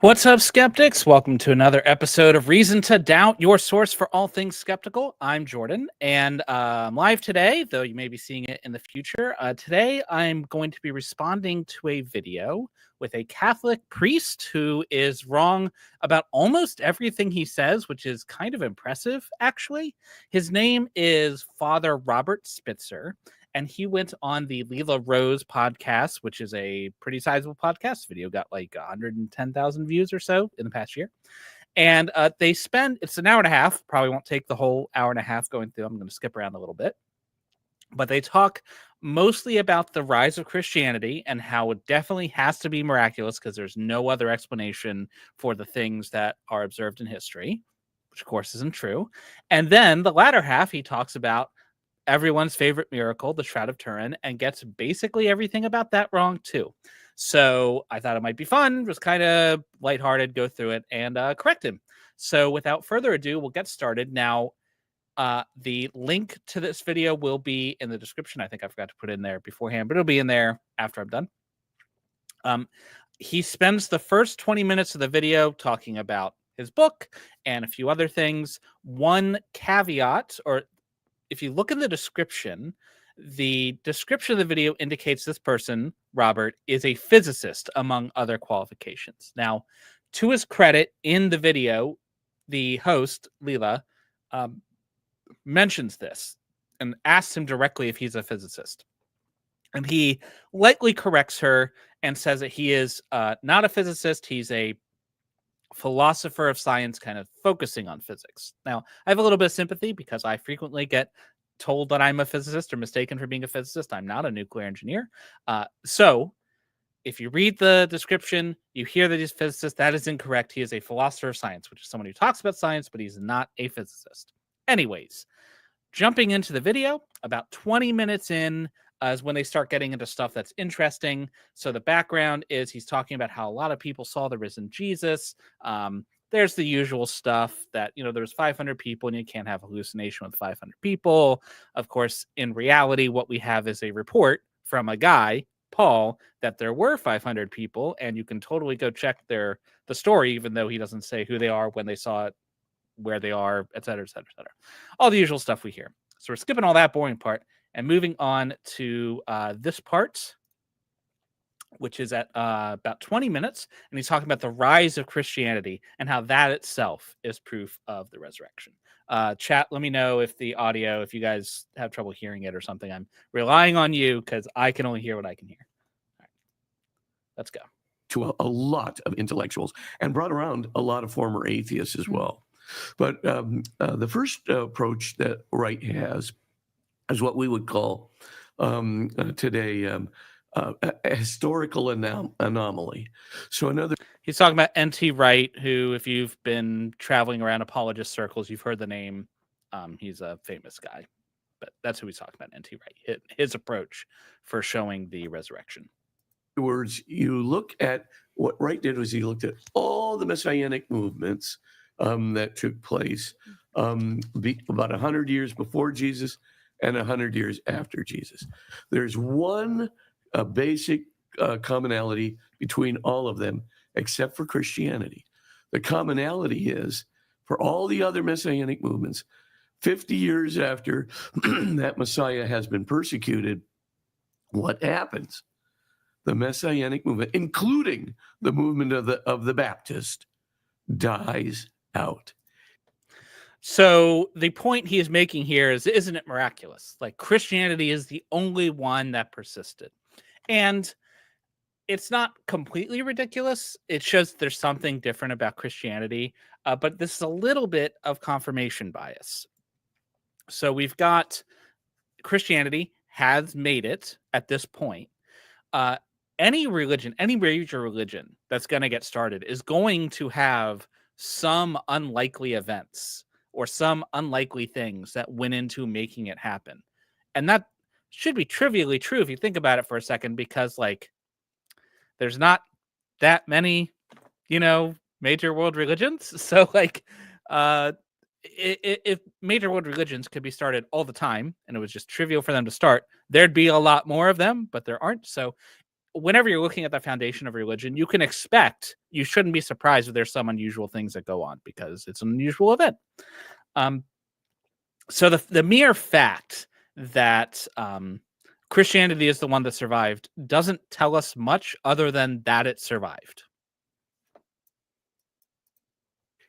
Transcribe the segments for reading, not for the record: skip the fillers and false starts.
What's up, skeptics? Welcome to another episode of Reason to Doubt, your source for all things skeptical. I'm Jordan, and I'm live today, though you may be seeing it in the future. Today, I'm going to be responding to a video with a Catholic priest who is wrong about almost everything he says, which is kind of impressive, actually. His name is Father Robert Spitzer. And he went on the Lila Rose podcast, which is a pretty sizable podcast. Video got like 110,000 views or so in the past year. And it's an hour and a half. Probably won't take the whole hour and a half going through. I'm going to skip around a little bit. But they talk mostly about the rise of Christianity and how it definitely has to be miraculous because there's no other explanation for the things that are observed in history, which of course isn't true. And then the latter half, he talks about everyone's favorite miracle, the Shroud of Turin, and gets basically everything about that wrong too. So I thought it might be fun, just kind of lighthearted, go through it and correct him. So without further ado, we'll get started. Now, the link to this video will be in the description. I think I forgot to put it in there beforehand, but it'll be in there after I'm done. He spends the first 20 minutes of the video talking about his book and a few other things. One caveat, or if you look in the description of the video indicates this person, Robert, is a physicist, among other qualifications. Now, to his credit, in the video, the host, Lila, mentions this and asks him directly if he's a physicist. And he lightly corrects her and says that he is not a physicist. He's a philosopher of science, kind of focusing on physics. Now, I have a little bit of sympathy because I frequently get told that I'm a physicist or mistaken for being a physicist. I'm not a nuclear engineer. So if you read the description, you hear that he's a physicist. That is incorrect. He is a philosopher of science, which is someone who talks about science, but he's not a physicist. Anyways, jumping into the video, about 20 minutes in, is when they start getting into stuff that's interesting. So the background is he's talking about how a lot of people saw the risen Jesus. There's the usual stuff that, there's 500 people and you can't have a hallucination with 500 people. Of course, in reality, what we have is a report from a guy, Paul, that there were 500 people, and you can totally go check the story, even though he doesn't say who they are, when they saw it, where they are, et cetera, et cetera, et cetera. All the usual stuff we hear. So we're skipping all that boring part and moving on to this part, which is at about 20 minutes. And he's talking about the rise of Christianity and how that itself is proof of the resurrection. Chat, let me know if the audio, if you guys have trouble hearing it or something. I'm relying on you because I can only hear what I can hear. All right, let's go. To a lot of intellectuals and brought around a lot of former atheists as well. But the first approach that Wright has is what we would call today a historical anomaly. So he's talking about N.T. Wright, who, if you've been traveling around apologist circles, you've heard the name. He's a famous guy, but that's who he's talking about, N.T. Wright, his approach for showing the resurrection. In other words, you look at what Wright did was he looked at all the messianic movements that took place about 100 years before Jesus and 100 years after Jesus. There's one basic commonality between all of them, except for Christianity. The commonality is, for all the other messianic movements, 50 years after that Messiah has been persecuted, what happens? The messianic movement, including the movement of the Baptist, dies out. So the point he is making here is, isn't it miraculous? Like, Christianity is the only one that persisted. And it's not completely ridiculous. It shows there's something different about Christianity, but this is a little bit of confirmation bias. So we've got Christianity has made it at this point. Any religion, any major religion that's going to get started is going to have some unlikely events or some unlikely things that went into making it happen. And that should be trivially true if you think about it for a second, because there's not that many, major world religions. So if major world religions could be started all the time and it was just trivial for them to start, there'd be a lot more of them, but there aren't. So whenever you're looking at the foundation of religion, you shouldn't be surprised if there's some unusual things that go on because it's an unusual event. So the mere fact that Christianity is the one that survived doesn't tell us much other than that it survived.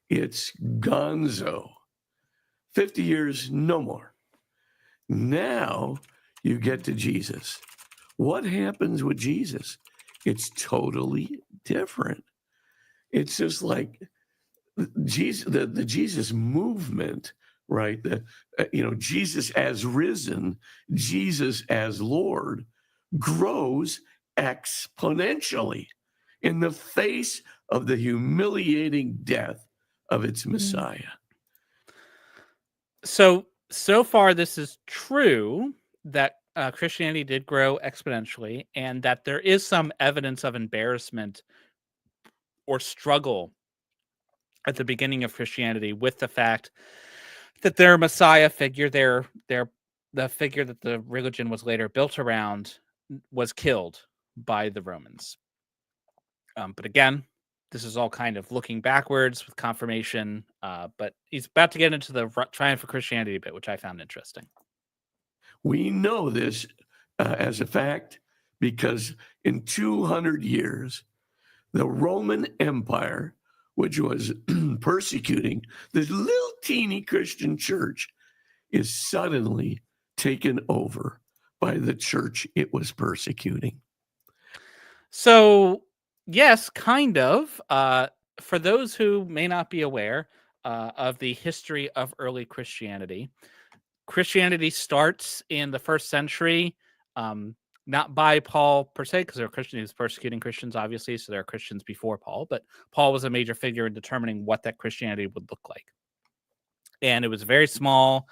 It's gonzo. 50 years, no more. Now you get to Jesus. What happens with Jesus? It's totally different. It's just like Jesus, the Jesus movement, right? Jesus as risen, Jesus as Lord, grows exponentially in the face of the humiliating death of its Messiah. So far, this is true that Christianity did grow exponentially, and that there is some evidence of embarrassment or struggle at the beginning of Christianity with the fact that their Messiah figure, the figure that the religion was later built around, was killed by the Romans. But again, this is all kind of looking backwards with confirmation. But he's about to get into the triumph of Christianity bit, which I found interesting. We know this as a fact because in 200 years, the Roman Empire, which was persecuting this little teeny Christian church, is suddenly taken over by the church it was persecuting. So, yes, kind of. For those who may not be aware of the history of early Christianity, Christianity starts in the 1st century, not by Paul per se, because there are Christians who's persecuting Christians, obviously, so there are Christians before Paul, but Paul was a major figure in determining what that Christianity would look like. And it was a very small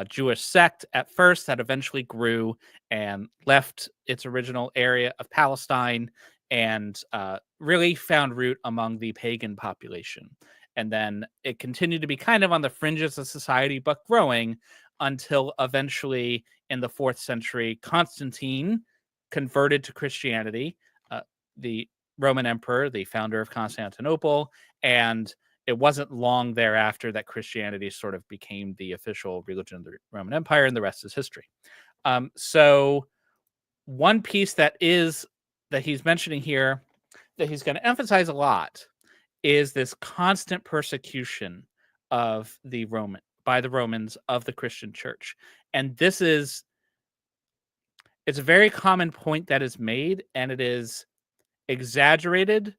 Jewish sect at first that eventually grew and left its original area of Palestine and really found root among the pagan population. And then it continued to be kind of on the fringes of society, but growing until eventually in the 4th century, Constantine converted to Christianity, the Roman emperor, the founder of Constantinople, and it wasn't long thereafter that Christianity sort of became the official religion of the Roman Empire, and the rest is history. So one piece that he's mentioning here that he's going to emphasize a lot is this constant persecution by the Romans of the Christian church. And it's a very common point that is made, and it is exaggerated.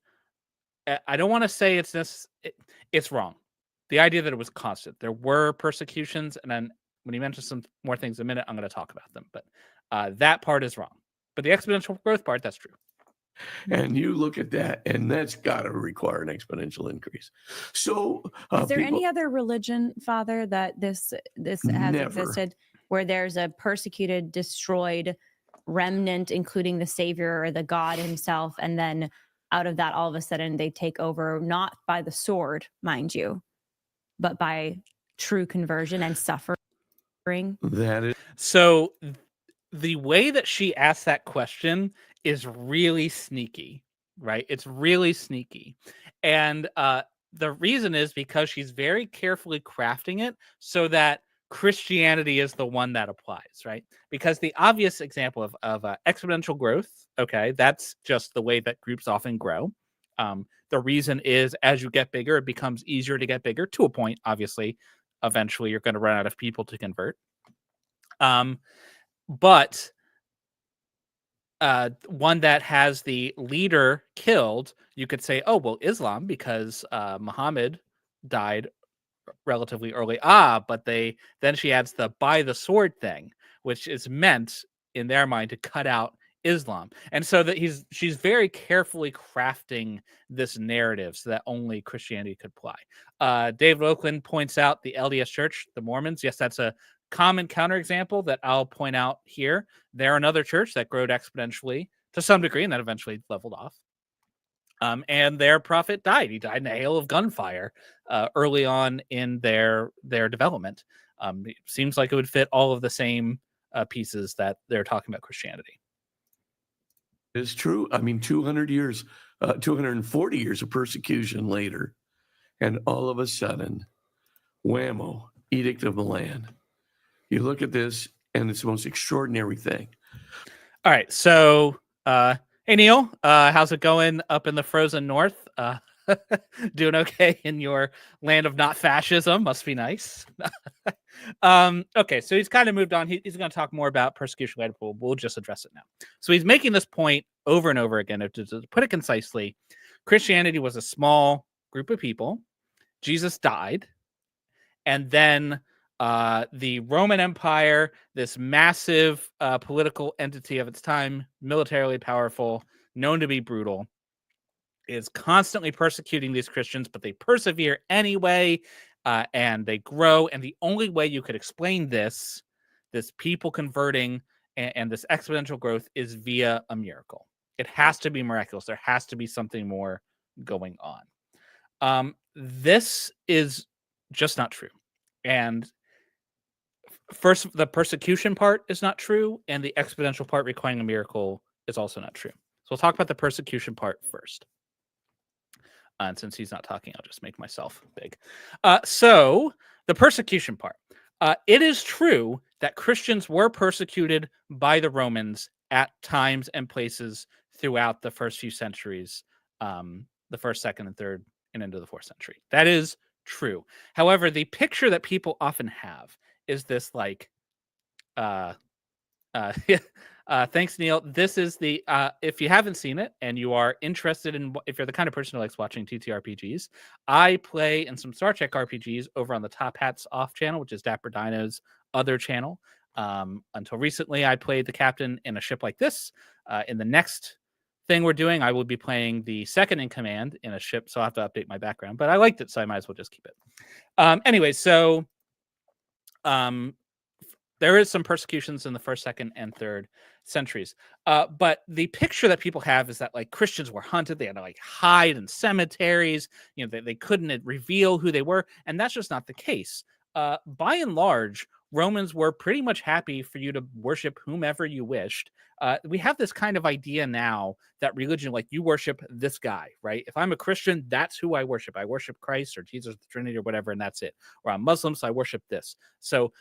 I don't want to say it's wrong. The idea that it was constant. There were persecutions, and then when he mentions some more things in a minute, I'm going to talk about them. But that part is wrong. But the exponential growth part, that's true. And you look at that, and that's got to require an exponential increase. So, is there any other religion, Father, that this has existed, where there's a persecuted, destroyed remnant, including the Savior or the God himself, and then out of that, all of a sudden, they take over, not by the sword, mind you, but by true conversion and suffering? That is so. The way that she asked that question is really sneaky, right? It's really sneaky. And the reason is because she's very carefully crafting it so that Christianity is the one that applies, right? Because the obvious example of exponential growth, okay, that's just the way that groups often grow. The reason is as you get bigger, it becomes easier to get bigger to a point, obviously. Eventually, you're going to run out of people to convert. But one that has the leader killed, you could say, oh, well, Islam, because Muhammad died relatively early. But then she adds the by the sword thing, which is meant in their mind to cut out Islam. And so that she's very carefully crafting this narrative so that only Christianity could apply. David Oakland points out the LDS Church, the Mormons. Yes, that's a common counterexample that I'll point out here. They're another church that grew exponentially to some degree and that eventually leveled off. And their prophet died. He died in a hail of gunfire early on in their development. It seems like it would fit all of the same pieces that they're talking about Christianity. It's true. I mean, 240 years of persecution later, and all of a sudden, whammo, Edict of Milan. You look at this, and it's the most extraordinary thing. All right, so hey Neil, how's it going up in the frozen north? Doing okay in your land of not fascism? Must be nice. Okay, so he's kind of moved on. He's going to talk more about persecution later, but we'll just address it now. So he's making this point over and over again. To put it concisely, Christianity was a small group of people. Jesus died, and then the Roman Empire, this massive political entity of its time, militarily powerful, known to be brutal, is constantly persecuting these Christians, but they persevere anyway, and they grow. And the only way you could explain this people converting and this exponential growth, is via a miracle. It has to be miraculous. There has to be something more going on. This is just not true. And first, the persecution part is not true, and the exponential part requiring a miracle is also not true. So we'll talk about the persecution part first. And since he's not talking, I'll just make myself big. So the persecution part. It is true that Christians were persecuted by the Romans at times and places throughout the first few centuries, the first, second, and third, and into the fourth century. That is true. However, the picture that people often have is this like thanks, Neil. This is the if you haven't seen it and you are interested in, if you're the kind of person who likes watching TTRPGs, I play in some Star Trek RPGs over on the Top Hats Off channel, which is Dapper Dino's other channel. Until recently, I played the captain in a ship like this. In the next thing we're doing, I will be playing the second in command in a ship, so I'll have to update my background, but I liked it, so I might as well just keep it. Anyway, so there is some persecutions in the first, second, and third centuries. But the picture that people have is that like Christians were hunted. They had to like hide in cemeteries. You know, they couldn't reveal who they were. And that's just not the case. By and large, Romans were pretty much happy for you to worship whomever you wished. We have this kind of idea now that religion, like you worship this guy, right? If I'm a Christian, that's who I worship. I worship Christ or Jesus, the Trinity, or whatever, and that's it. Or I'm Muslim, so I worship this. So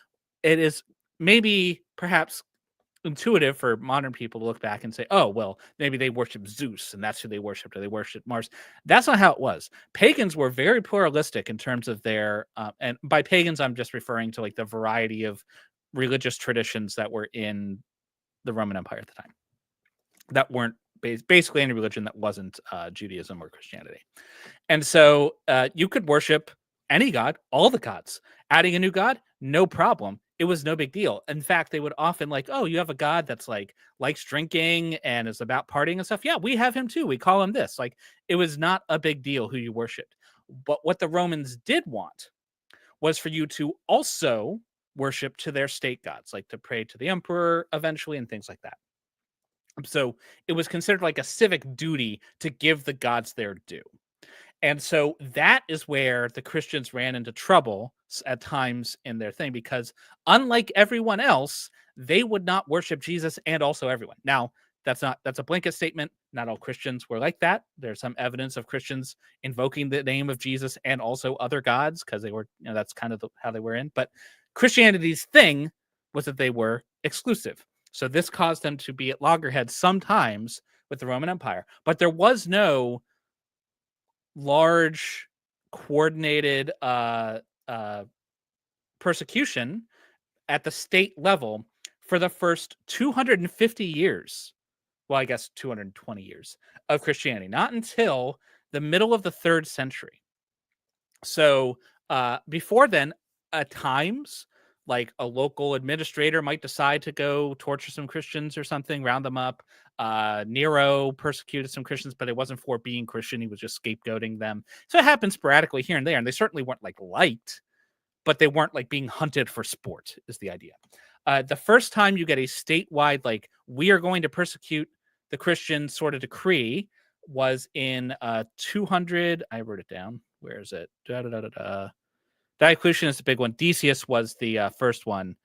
it is maybe perhaps intuitive for modern people to look back and say, oh, well, maybe they worship Zeus and that's who they worshiped, or they worship Mars. That's not how it was. Pagans were very pluralistic in terms of their, and by pagans, I'm just referring to like the variety of religious traditions that were in the Roman Empire at the time that weren't basically any religion that wasn't Judaism or Christianity. And so you could worship any god, all the gods. Adding a new god, no problem. It was no big deal. In fact, they would often like, oh, you have a god that's like likes drinking and is about partying and stuff. Yeah, we have him too. We call him this. Like, it was not a big deal who you worshiped. But what the Romans did want was for you to also worship to their state gods, like to pray to the emperor eventually and things like that. So it was considered like a civic duty to give the gods their due. And so that is where the Christians ran into trouble at times in their thing, because unlike everyone else, they would not worship Jesus and also everyone. Now, that's a blanket statement. Not all Christians were like that. There's some evidence of Christians invoking the name of Jesus and also other gods, because they were, that's kind of how they were in. But Christianity's thing was that they were exclusive. So this caused them to be at loggerheads sometimes with the Roman Empire. But there was no large coordinated persecution at the state level for the first 250 years. Well, I guess 220 years of Christianity, not until the middle of the 3rd century. So before then, at times, like a local administrator might decide to go torture some Christians or something, round them up. Nero persecuted some Christians, but it wasn't for being Christian. He was just scapegoating them. So it happened sporadically here and there, and they certainly weren't like liked, but they weren't like being hunted for sport, is the idea. The first time you get a statewide, like, we are going to persecute the Christians sort of decree was in 200. I wrote it down. Where is it? Diocletian is the big one. Decius was the first one.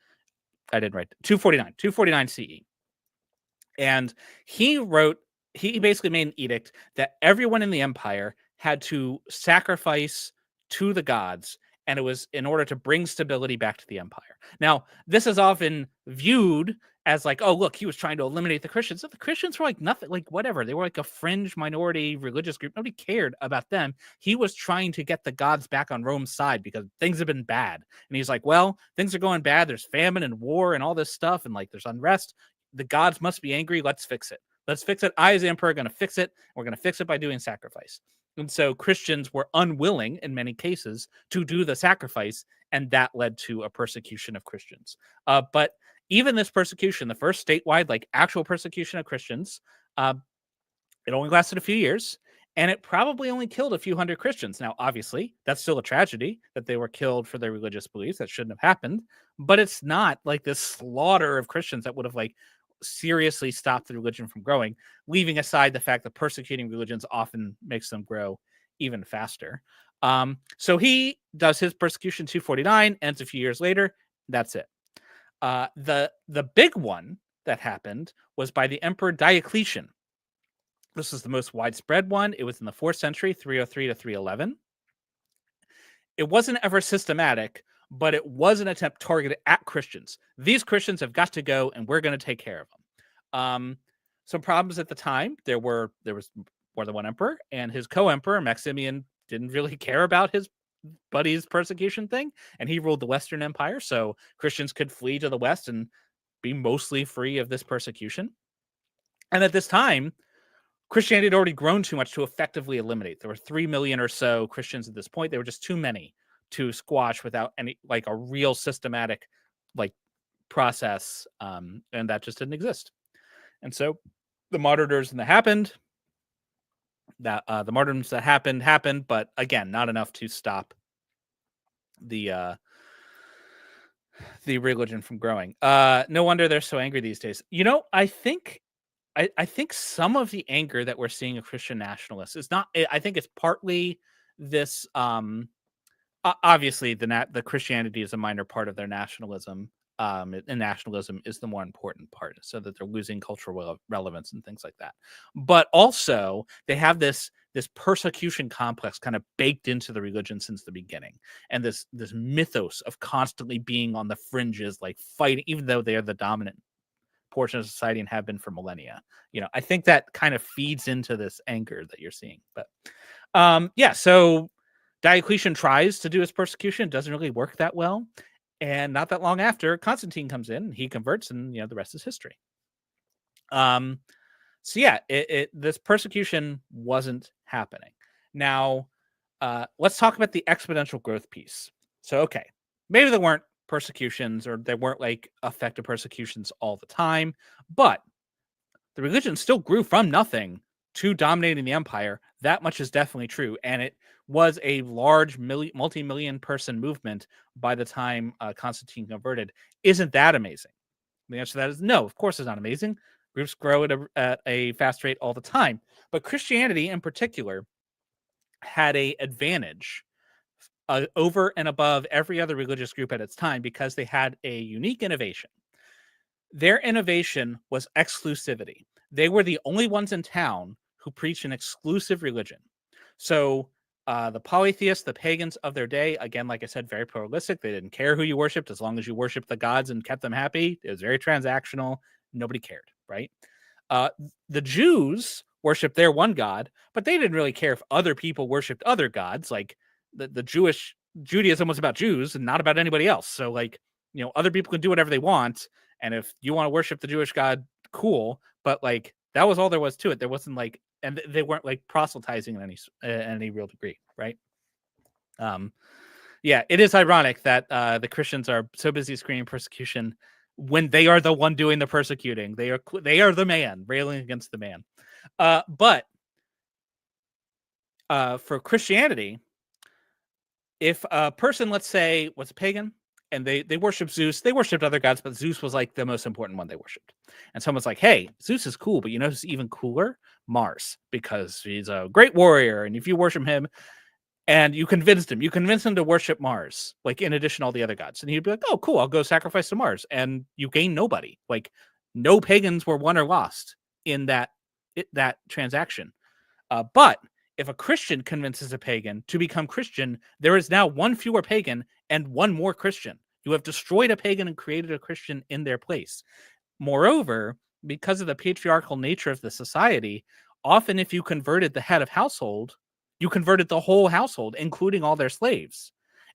I didn't write 249 CE. And he wrote he basically made an edict that everyone in the empire had to sacrifice to the gods, and it was in order to bring stability back to the empire. Now, this is often viewed as like, oh, look, he was trying to eliminate the Christians. So the Christians were like nothing, like whatever. They were like a fringe minority religious group. Nobody cared about them. He was trying to get the gods back on Rome's side because things have been bad. And he's like, well, things are going bad. There's famine and war and all this stuff. And like, there's unrest. The gods must be angry. Let's fix it. Let's fix it. I, as the emperor, are going to fix it. We're going to fix it by doing sacrifice. And so Christians were unwilling in many cases to do the sacrifice, and that led to a persecution of Christians. But even this persecution, the first statewide, like actual persecution of Christians, it only lasted a few years, and it probably only killed a few hundred Christians. Now, obviously, that's still a tragedy that they were killed for their religious beliefs. That shouldn't have happened, but it's not like this slaughter of Christians that would have like seriously stop the religion from growing, leaving aside the fact that persecuting religions often makes them grow even faster. So he does his persecution 249, ends a few years later. That's it. The big one that happened was by the Emperor Diocletian. This is the most widespread one. It was in the 4th century, 303 to 311. It wasn't ever systematic, but it was an attempt targeted at Christians. These Christians have got to go, and we're going to take care of them. Some problems at the time. There was more than one emperor, and his co-emperor, Maximian, didn't really care about his buddy's persecution thing, and he ruled the Western Empire, so Christians could flee to the West and be mostly free of this persecution. And at this time, Christianity had already grown too much to effectively eliminate. There were 3 million or so Christians at this point. They were just too many to squash without any like a real systematic like process, and that just didn't exist. And so the martyrs that happened, the martyrdoms that happened, but again, not enough to stop the religion from growing. No wonder they're so angry these days. You know, I think some of the anger that we're seeing of Christian nationalists is not. I think it's partly this. Obviously, the Christianity is a minor part of their nationalism, and nationalism is the more important part, so that they're losing cultural relevance and things like that. But also, they have this persecution complex kind of baked into the religion since the beginning, and this mythos of constantly being on the fringes, like fighting, even though they are the dominant portion of society and have been for millennia. You know, I think that kind of feeds into this anger that you're seeing. But yeah, so Diocletian tries to do his persecution. It doesn't really work that well. And not that long after, Constantine comes in, he converts, and the rest is history. So yeah, this persecution wasn't happening. Now, let's talk about the exponential growth piece. So, okay, maybe there weren't persecutions, or there weren't like effective persecutions all the time, but the religion still grew from nothing to dominating the empire. That much is definitely true, and it was a large multi-million person movement by the time Constantine converted. Isn't that amazing? The answer to that is no. Of course, it's not amazing. Groups grow at a fast rate all the time, but Christianity in particular had an advantage over and above every other religious group at its time because they had a unique innovation. Their innovation was exclusivity. They were the only ones in town who preached an exclusive religion. So the polytheists, the pagans of their day, again, like I said, very pluralistic. They didn't care who you worshipped as long as you worshipped the gods and kept them happy. It was very transactional. Nobody cared, right? The Jews worshipped their one God, but they didn't really care if other people worshipped other gods. Like the Judaism was about Jews and not about anybody else. So like, other people can do whatever they want. And if you want to worship the Jewish God, cool. But like, that was all there was to it. There wasn't like, and they weren't like proselytizing in any real degree, right? Yeah, it is ironic that the Christians are so busy screaming persecution when they are the one doing the persecuting. They are the man, railing against the man. But for Christianity, if a person, let's say, was a pagan and they worship Zeus, they worshipped other gods, but Zeus was like the most important one they worshipped. And someone's like, hey, Zeus is cool, but you know who's even cooler? Mars, because he's a great warrior. And if you worship him and you convinced him to worship Mars, like in addition to all the other gods, and he'd be like, oh, cool, I'll go sacrifice to Mars. And you gain nobody. Like no pagans were won or lost in that that transaction. But if a Christian convinces a pagan to become Christian, there is now one fewer pagan and one more Christian. You have destroyed a pagan and created a Christian in their place. Moreover, because of the patriarchal nature of the society, often if you converted the head of household, you converted the whole household, including all their slaves.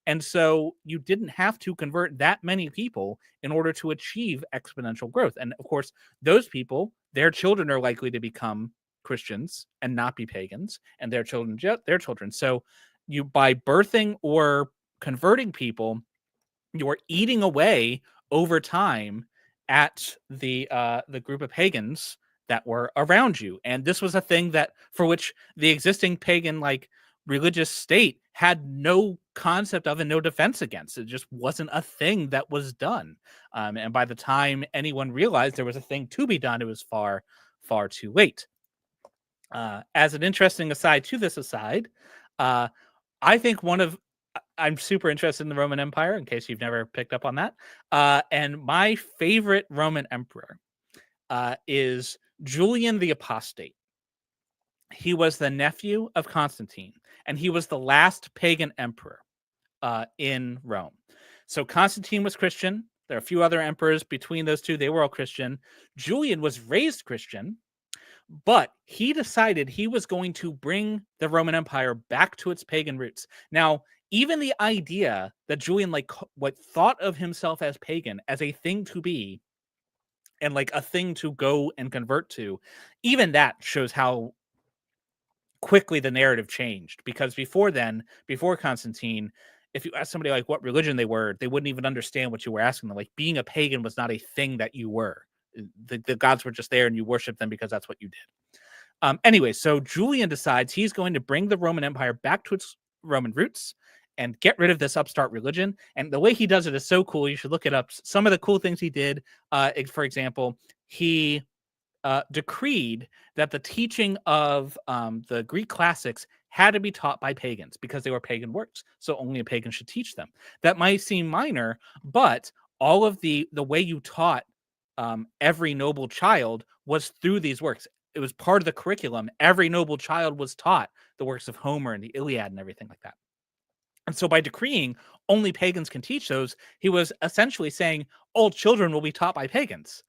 And so you didn't have to convert that many people in order to achieve exponential growth. And of course, those people, their children are likely to become Christians and not be pagans, and their children, their children. So you, by birthing or converting people, you're eating away over time at the group of pagans that were around you. And this was a thing that for which the existing pagan like religious state had no concept of and no defense against. It just wasn't a thing that was done. And by the time anyone realized there was a thing to be done, it was far, far too late. As an interesting aside to this aside, I think I'm super interested in the Roman Empire, in case you've never picked up on that. And my favorite Roman emperor is Julian the Apostate. He was the nephew of Constantine, and he was the last pagan emperor in Rome. So Constantine was Christian. There are a few other emperors between those two. They were all Christian. Julian was raised Christian, but he decided he was going to bring the Roman Empire back to its pagan roots. Now, even the idea that Julian thought of himself as pagan, as a thing to be, and like a thing to go and convert to, even that shows how quickly the narrative changed. Because before Constantine, if you ask somebody like what religion they were, they wouldn't even understand what you were asking them. Like being a pagan was not a thing that you were. The gods were just there and you worship them because that's what you did. Anyway, so Julian decides he's going to bring the Roman Empire back to its Roman roots and get rid of this upstart religion. And the way he does it is so cool. You should look it up. Some of the cool things he did, for example, he decreed that the teaching of the Greek classics had to be taught by pagans because they were pagan works. So only a pagan should teach them. That might seem minor, but all of the way you taught every noble child was through these works. It was part of the curriculum. Every noble child was taught the works of Homer and the Iliad and everything like that. And so by decreeing only pagans can teach those, he was essentially saying all children will be taught by pagans.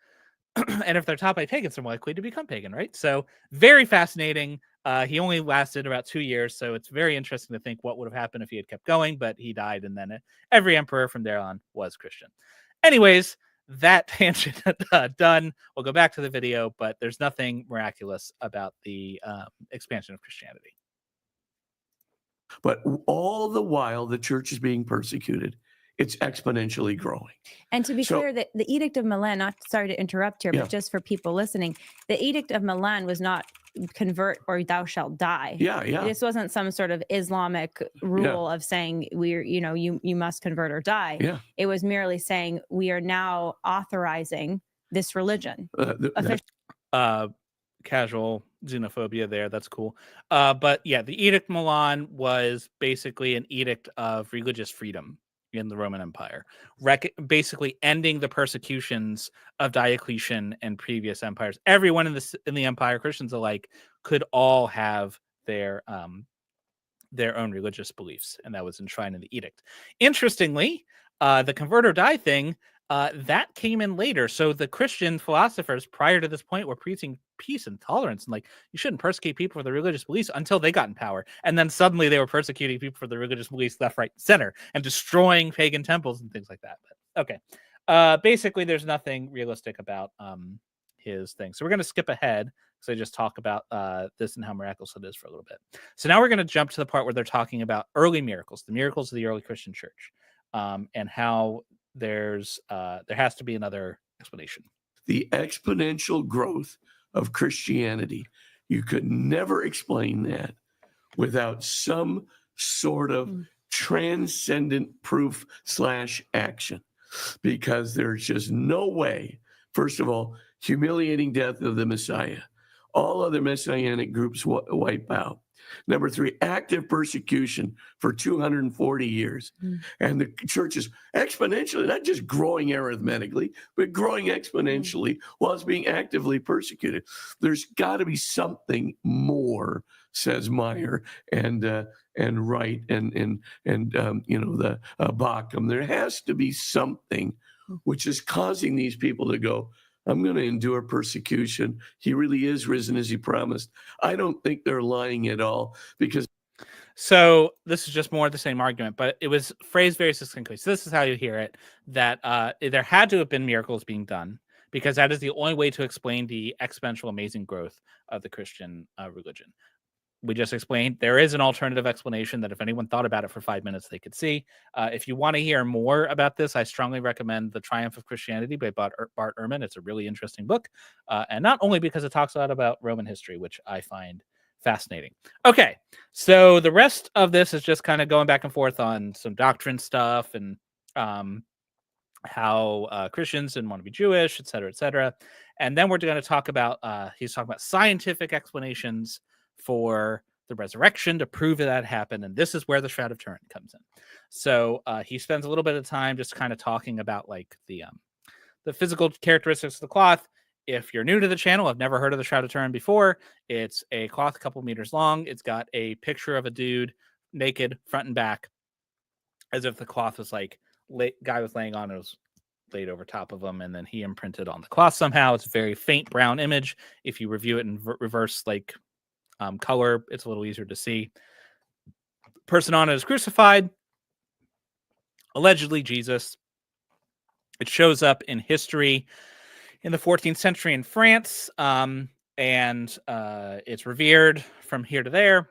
And if they're taught by pagans, they're more likely to become pagan, right? So very fascinating. He only lasted about 2 years, so it's very interesting to think what would have happened if he had kept going, but he died, and then every emperor from there on was Christian. Anyways, that tangent done. We'll go back to the video, but there's nothing miraculous about the expansion of Christianity. But all the while, the church is being persecuted. It's exponentially growing. And to be clear, the Edict of Milan, sorry to interrupt here, but just for people listening, the Edict of Milan was not convert or thou shalt die. Yeah. This wasn't some sort of Islamic rule of saying you must convert or die. Yeah. It was merely saying we are now authorizing this religion. Casual xenophobia there. That's cool. But yeah, the Edict of Milan was basically an edict of religious freedom in the Roman Empire, basically ending the persecutions of Diocletian and previous empires. Everyone in the empire, Christians alike, could all have their own religious beliefs, and that was enshrined in the edict. Interestingly, the convert or die thing, that came in later. So the Christian philosophers prior to this point were preaching peace and tolerance, and like you shouldn't persecute people for their religious beliefs until they got in power. And then suddenly they were persecuting people for their religious beliefs left, right, center, and destroying pagan temples and things like that. But okay. Basically, there's nothing realistic about his thing. So we're going to skip ahead because I just talk about this and how miraculous it is for a little bit. So now we're going to jump to the part where they're talking about early miracles, the miracles of the early Christian church, and how there has to be another explanation. The exponential growth of Christianity, you could never explain that without some sort of transcendent proof / action, because there's just no way. First of all, humiliating death of the Messiah. All other messianic groups wipe out. Number 3, active persecution for 240 years. And the church is exponentially, not just growing arithmetically, but growing exponentially while it's being actively persecuted. There's got to be something more, says Meyer and Wright and the Bauckham. There has to be something which is causing these people to go, I'm going to endure persecution. He really is risen as he promised. I don't think they're lying at all, because. So this is just more of the same argument, but it was phrased very succinctly. So this is how you hear it, that there had to have been miracles being done, because that is the only way to explain the exponential amazing growth of the Christian religion. We just explained there is an alternative explanation that if anyone thought about it for 5 minutes, they could see. If you want to hear more about this, I strongly recommend The Triumph of Christianity by Bart Ehrman. It's a really interesting book. And not only because it talks a lot about Roman history, which I find fascinating. Okay, so the rest of this is just kind of going back and forth on some doctrine stuff and how Christians didn't want to be Jewish, et cetera, et cetera. And then we're going to talk about, he's talking about scientific explanations for the resurrection to prove that happened. And this is where the Shroud of Turin comes in. So he spends a little bit of time just kind of talking about like the physical characteristics of the cloth. If you're new to the channel, I've never heard of the Shroud of Turin before. It's a cloth a couple meters long. It's got a picture of a dude naked front and back, as if the cloth was like guy was laying on it, was laid over top of him, and then he imprinted on the cloth somehow. It's a very faint brown image. If you review it in reverse like color, it's a little easier to see. Person on it is crucified, allegedly Jesus. It shows up in history in the 14th century in France, and it's revered from here to there.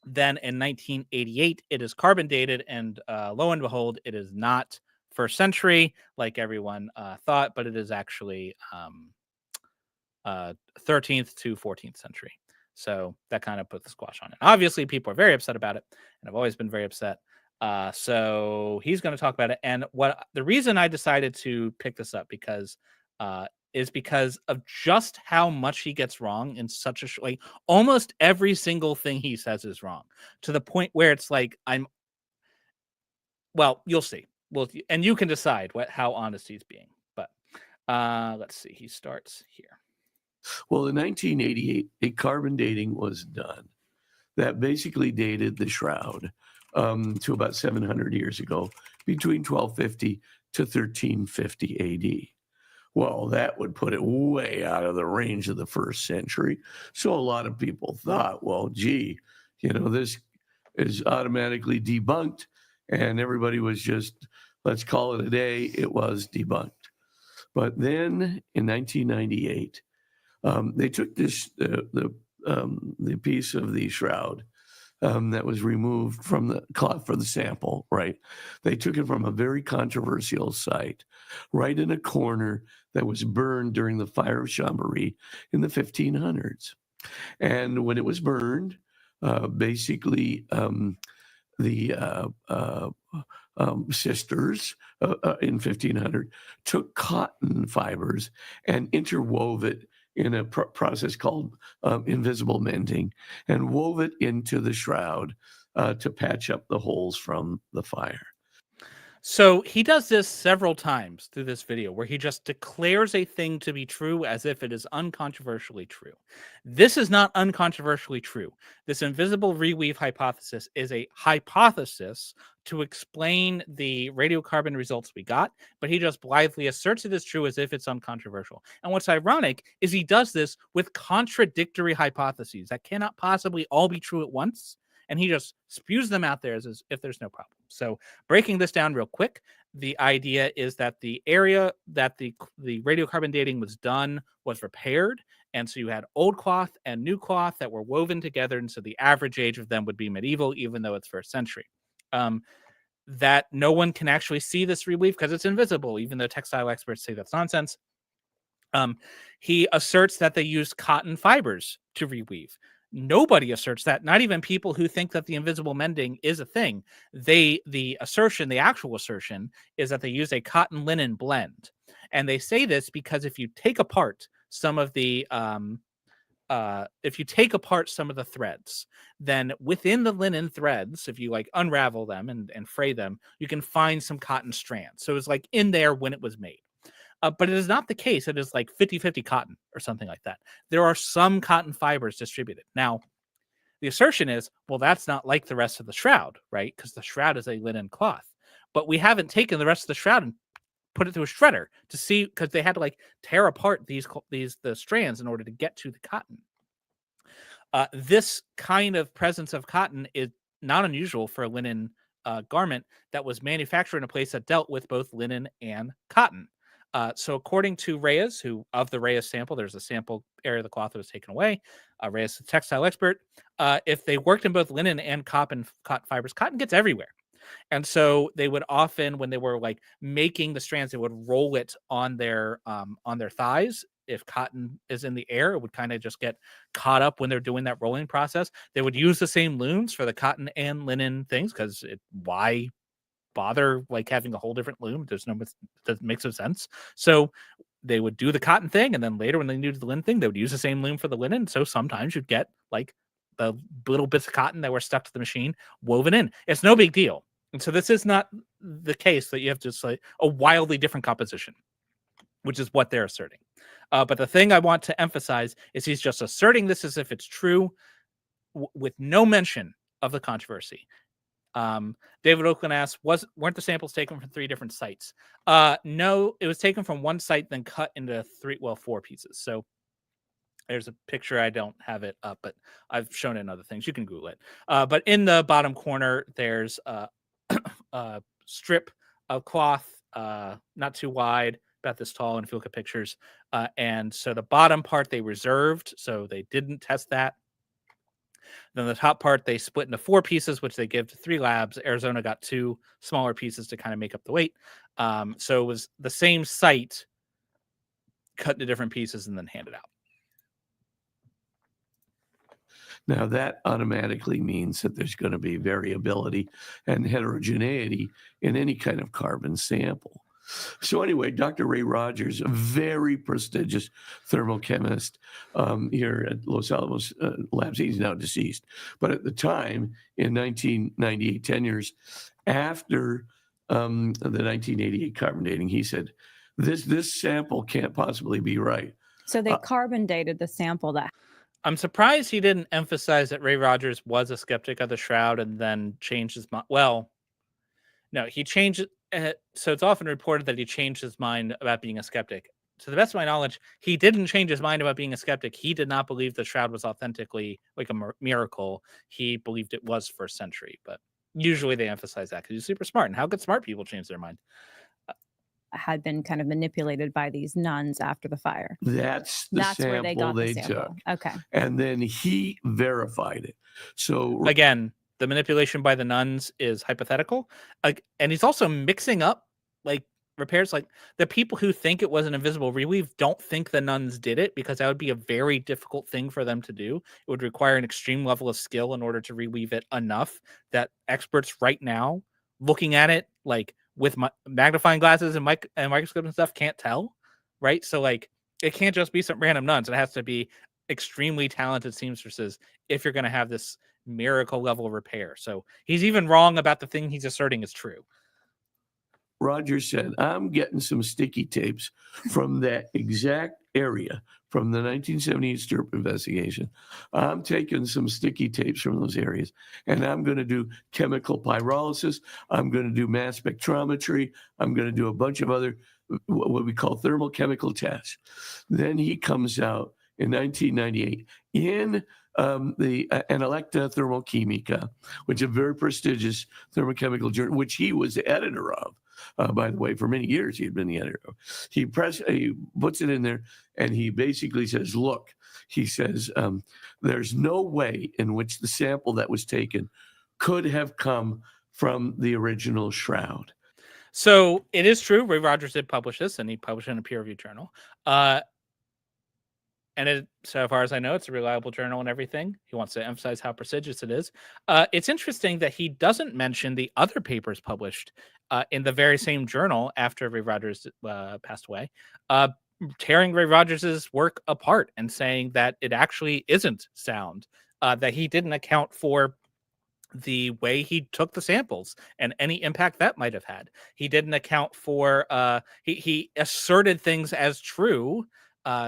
Then in 1988, it is carbon dated, and lo and behold, it is not first century like everyone thought, but it is actually 13th to 14th century. So that kind of put the squash on it. Obviously, people are very upset about it, and I've always been very upset. So he's going to talk about it. And the reason I decided to pick this up is because of just how much he gets wrong in such a like almost every single thing he says is wrong, to the point where it's like you'll see. Well, and you can decide how honest he's being. But let's see. He starts here. Well, in 1988, a carbon dating was done that basically dated the shroud to about 700 years ago, between 1250 to 1350 AD. Well, that would put it way out of the range of the first century. So a lot of people thought, well, gee, this is automatically debunked. And everybody was just, let's call it a day. It was debunked. But then in 1998, they took the piece of the shroud that was removed from the cloth for the sample, right? They took it from a very controversial site, right in a corner that was burned during the fire of Chambéry in the 1500s. And when it was burned, basically the sisters in 1500 took cotton fibers and interwove it in a process called invisible mending, and wove it into the shroud to patch up the holes from the fire. So he does this several times through this video, where he just declares a thing to be true as if it is uncontroversially true. This is not uncontroversially true. This invisible reweave hypothesis is a hypothesis to explain the radiocarbon results we got, but he just blithely asserts it is true as if it's uncontroversial. And what's ironic is he does this with contradictory hypotheses that cannot possibly all be true at once. And he just spews them out there as if there's no problem. So breaking this down real quick, the idea is that the area that the radiocarbon dating was done was repaired. And so you had old cloth and new cloth that were woven together. And so the average age of them would be medieval, even though it's first century. That no one can actually see this reweave because it's invisible, even though textile experts say that's nonsense. He asserts that they used cotton fibers to reweave. Nobody asserts that, not even people who think that the invisible mending is a thing. The actual assertion is that they use a cotton linen blend. And they say this because if you take apart some of the if you take apart some of the threads, then within the linen threads, if you like unravel them and fray them, you can find some cotton strands. So it's like in there when it was made. But it is not the case. It is like 50-50 cotton or something like that. There are some cotton fibers distributed. Now, the assertion is, well, that's not like the rest of the shroud, right? Because the shroud is a linen cloth. But we haven't taken the rest of the shroud and put it through a shredder to see, because they had to like tear apart the strands in order to get to the cotton. This kind of presence of cotton is not unusual for a linen garment that was manufactured in a place that dealt with both linen and cotton. So according to Reyes, who of the Reyes sample, there's a sample area of the cloth that was taken away. Reyes, the textile expert, if they worked in both linen and cotton fibers, cotton gets everywhere. And so they would often, when they were like making the strands, they would roll it on their thighs. If cotton is in the air, it would kind of just get caught up when they're doing that rolling process. They would use the same looms for the cotton and linen things, because why bother like having a whole different loom? Doesn't make some sense. So they would do the cotton thing, and then later when they do the linen thing, they would use the same loom for the linen. So sometimes you'd get like the little bits of cotton that were stuck to the machine woven in. It's no big deal. And so this is not the case that you have just like a wildly different composition, which is what they're asserting. But the thing I want to emphasize is he's just asserting this as if it's true, with no mention of the controversy. David Oakland asks, weren't the samples taken from 3 different sites? No, it was taken from one site, then cut into 4 pieces. So there's a picture. I don't have it up, but I've shown it in other things. You can Google it. But in the bottom corner, there's a strip of cloth, not too wide, about this tall, and if you look at pictures. And so the bottom part they reserved, so they didn't test that. Then the top part they split into 4 pieces, which they give to 3 labs. Arizona got 2 smaller pieces to kind of make up the weight. So it was the same site cut into different pieces and then handed out. Now, that automatically means that there's going to be variability and heterogeneity in any kind of carbon sample. So anyway, Dr. Ray Rogers, a very prestigious thermochemist here at Los Alamos Labs. He's now deceased. But at the time, in 1998, 10 years after the 1988 carbon dating, he said, this sample can't possibly be right. So they carbon dated the sample that. I'm surprised he didn't emphasize that Ray Rogers was a skeptic of the shroud and then changed his mind. Well, no, he changed it. So it's often reported that he changed his mind about being a skeptic. To the best of my knowledge, he didn't change his mind about being a skeptic. He did not believe the shroud was authentically like a miracle. He believed it was first century, but usually they emphasize that because he's super smart. And how could smart people change their mind? Had been kind of manipulated by these nuns after the fire. That's sample where they got the sample. took. Okay. And then he verified it. So again, the manipulation by the nuns is hypothetical. And he's also mixing up like repairs. Like the people who think it was an invisible reweave don't think the nuns did it, because that would be a very difficult thing for them to do. It would require an extreme level of skill in order to reweave it enough that experts right now looking at it like with magnifying glasses and microscopes and stuff can't tell, right? So like it can't just be some random nuns. It has to be extremely talented seamstresses if you're going to have this miracle level repair. So he's even wrong about the thing he's asserting is true. Roger said, I'm getting some sticky tapes from that exact area from the 1978 Stirp investigation. I'm taking some sticky tapes from those areas, and I'm going to do chemical pyrolysis. I'm going to do mass spectrometry. I'm going to do a bunch of other what we call thermochemical tests. Then he comes out in 1998 in the Analecta Thermochimica, which is a very prestigious thermochemical journal, which he was the editor of. By the way, for many years, he had been the editor. He puts it in there, and he basically says, look, he says, there's no way in which the sample that was taken could have come from the original shroud. So it is true. Ray Rogers did publish this, and he published it in a peer-reviewed journal. And so far as I know, it's a reliable journal and everything. He wants to emphasize how prestigious it is. It's interesting that he doesn't mention the other papers published in the very same journal after Ray Rogers passed away. tearing Ray Rogers's work apart and saying that it actually isn't sound, that he didn't account for the way he took the samples and any impact that might have had. He didn't account for, he asserted things as true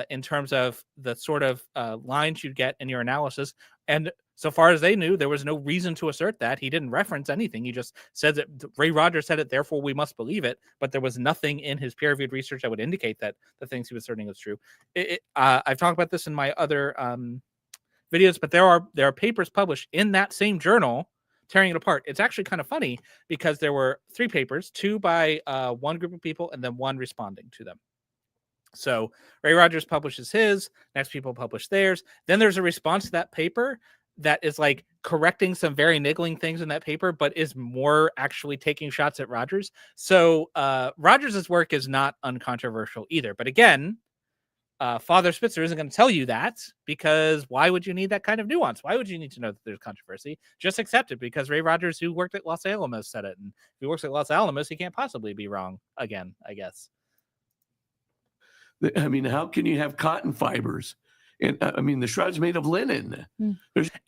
in terms of the sort of lines you'd get in your analysis. And so far as they knew, there was no reason to assert that. He didn't reference anything. He just said that Ray Rogers said it, therefore we must believe it. But there was nothing in his peer-reviewed research that would indicate that the things he was asserting was true. I've talked about this in my other videos, but there are papers published in that same journal tearing it apart. It's actually kind of funny because there were 3 papers, 2 by one group of people and then 1 responding to them. So Ray Rogers publishes his, next people publish theirs. Then there's a response to that paper that is like correcting some very niggling things in that paper, but is more actually taking shots at Rogers. So Rogers's work is not uncontroversial either. But again, Father Spitzer isn't going to tell you that, because why would you need that kind of nuance? Why would you need to know that there's controversy? Just accept it because Ray Rogers, who worked at Los Alamos, said it. And if he works at Los Alamos, he can't possibly be wrong again, I guess. I mean, how can you have cotton fibers? And I mean, the shroud's made of linen.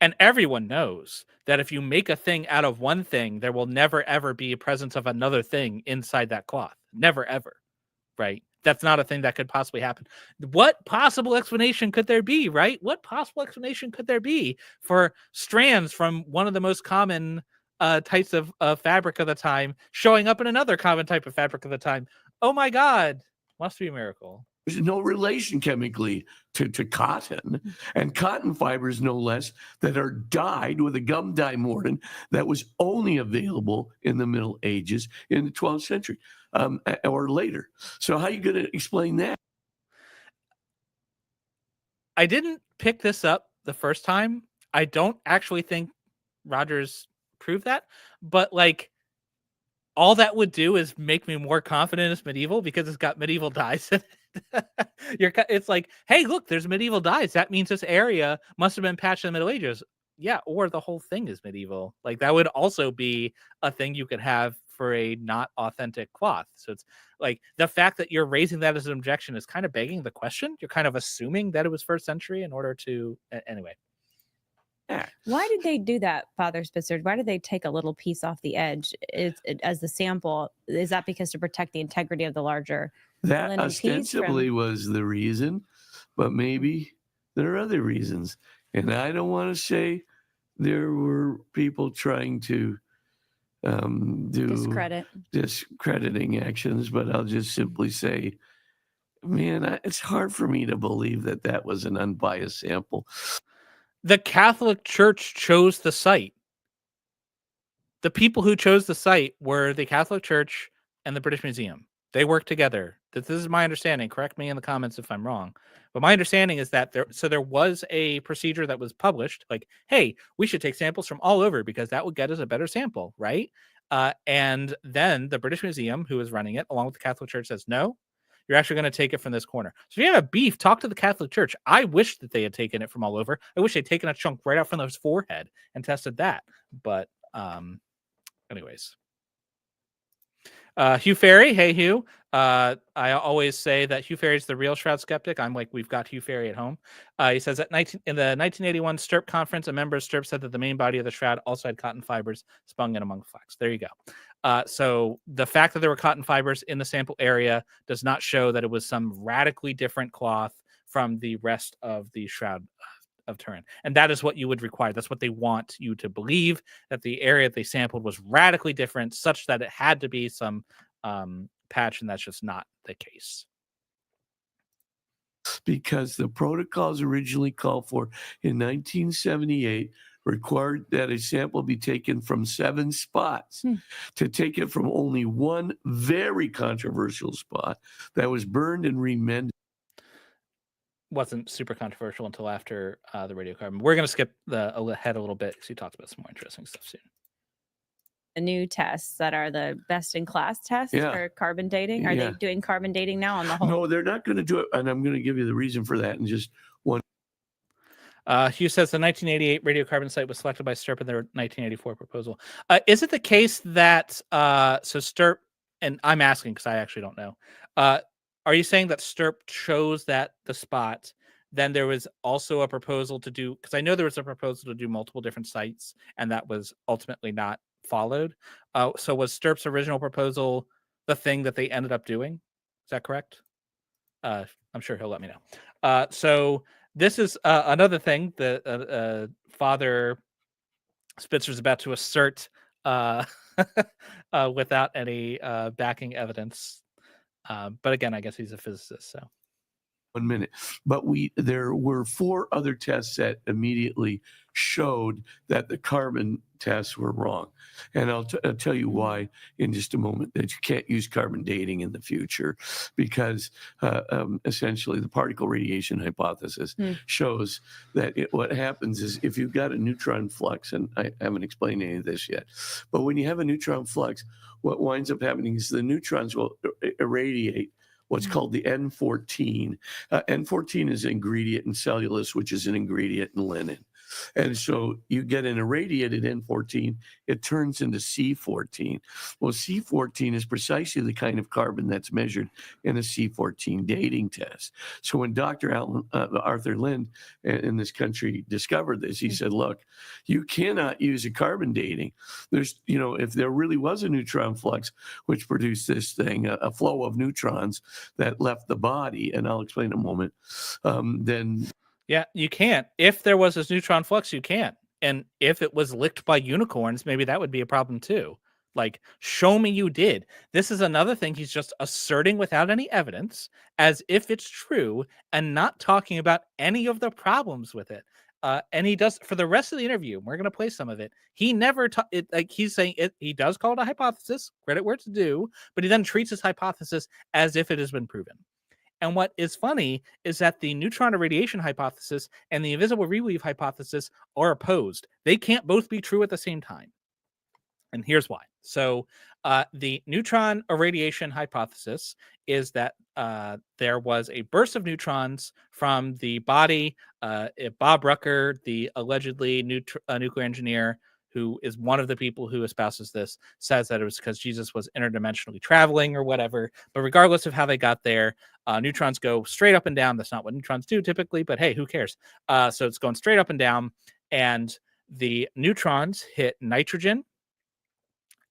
And everyone knows that if you make a thing out of one thing, there will never, ever be a presence of another thing inside that cloth. Never, ever. Right? That's not a thing that could possibly happen. What possible explanation could there be, right? What possible explanation could there be for strands from one of the most common types of fabric of the time showing up in another common type of fabric of the time? Oh my God. Must be a miracle. There's no relation chemically to cotton, and cotton fibers, no less, that are dyed with a gum dye mordant that was only available in the Middle Ages in the 12th century or later. So how are you going to explain that? I didn't pick this up the first time. I don't actually think Rogers proved that, but like, all that would do is make me more confident it's medieval because it's got medieval dyes in it. It's like, hey, look, there's medieval dyes. That means this area must have been patched in the Middle Ages. Yeah, or the whole thing is medieval. Like that would also be a thing you could have for a not authentic cloth. So it's like the fact that you're raising that as an objection is kind of begging the question. You're kind of assuming that it was 1st century in order to anyway. Why did they do that, Father Spitzer? Why did they take a little piece off the edge as the sample? Is that because to protect the integrity of the larger that linen ostensibly was the reason, but maybe there are other reasons. And I don't want to say there were people trying to do discrediting actions, but I'll just simply say, man, it's hard for me to believe that that was an unbiased sample. The Catholic Church chose the site. The people who chose the site were the Catholic Church and the British Museum. They worked together. This is my understanding. Correct me in the comments if I'm wrong. But my understanding is that there was a procedure that was published, like, hey, we should take samples from all over because that would get us a better sample, right? And then the British Museum, who is running it, along with the Catholic Church, says, no, you're actually going to take it from this corner. So if you have a beef, talk to the Catholic Church. I wish that they had taken it from all over. I wish they'd taken a chunk right out from his forehead and tested that. But anyways. Hugh Ferry. Hey, Hugh. I always say that Hugh Ferry's the real Shroud skeptic. I'm like, we've got Hugh Ferry at home. He says that in the 1981 STURP conference, a member of STURP said that the main body of the shroud also had cotton fibers spun in among flax. There you go. So the fact that there were cotton fibers in the sample area does not show that it was some radically different cloth from the rest of the Shroud of Turin. And that is what you would require. That's what they want you to believe, that the area they sampled was radically different, such that it had to be some patch, and that's just not the case. Because the protocols originally called for in 1978 required that a sample be taken from 7 spots. To take it from only one very controversial spot that was burned and remended. Wasn't super controversial until after the radiocarbon. We're going to skip ahead a little bit because he talks about some more interesting stuff soon. The new tests that are the best in class tests for carbon dating. Are they doing carbon dating now on the whole? No, they're not going to do it. And I'm going to give you the reason for that in just one. Hugh says the 1988 radiocarbon site was selected by STURP in their 1984 proposal. Is it the case that so STURP, and I'm asking because I actually don't know, are you saying that Stirp chose the spot? Then there was also a proposal to do, because I know there was a proposal to do multiple different sites, and that was ultimately not followed. So was Stirp's original proposal the thing that they ended up doing? Is that correct? I'm sure he'll let me know. So this is another thing that Father Spitzer is about to assert without any backing evidence. But again, I guess he's a physicist, so. 1 minute. But there were 4 other tests that immediately showed that the carbon tests were wrong. And I'll tell you why in just a moment, that you can't use carbon dating in the future, because essentially the particle radiation hypothesis shows that what happens is if you've got a neutron flux, and I haven't explained any of this yet, but when you have a neutron flux, what winds up happening is the neutrons will irradiate what's called the N14. N14 is an ingredient in cellulose, which is an ingredient in linen. And so you get an irradiated N14, it turns into C14. Well, C14 is precisely the kind of carbon that's measured in a C14 dating test. So when Dr. Arthur Lind in this country discovered this, he said, look, you cannot use a carbon dating. There's, if there really was a neutron flux, which produced this thing, a flow of neutrons that left the body, and I'll explain in a moment, then... Yeah, you can't. If there was this neutron flux, you can't. And if it was licked by unicorns, maybe that would be a problem too. Like, show me you did. This is another thing he's just asserting without any evidence, as if it's true, and not talking about any of the problems with it. And he does for the rest of the interview. We're going to play some of it. He never he's saying it. He does call it a hypothesis, credit where it's due, but he then treats his hypothesis as if it has been proven. And what is funny is that the neutron irradiation hypothesis and the invisible reweave hypothesis are opposed. They can't both be true at the same time. And here's why. So the neutron irradiation hypothesis is that there was a burst of neutrons from the body. Bob Rucker, the allegedly nuclear engineer, who is one of the people who espouses this, says that it was because Jesus was interdimensionally traveling or whatever. But regardless of how they got there, neutrons go straight up and down. That's not what neutrons do typically, but hey, who cares? So it's going straight up and down. And the neutrons hit nitrogen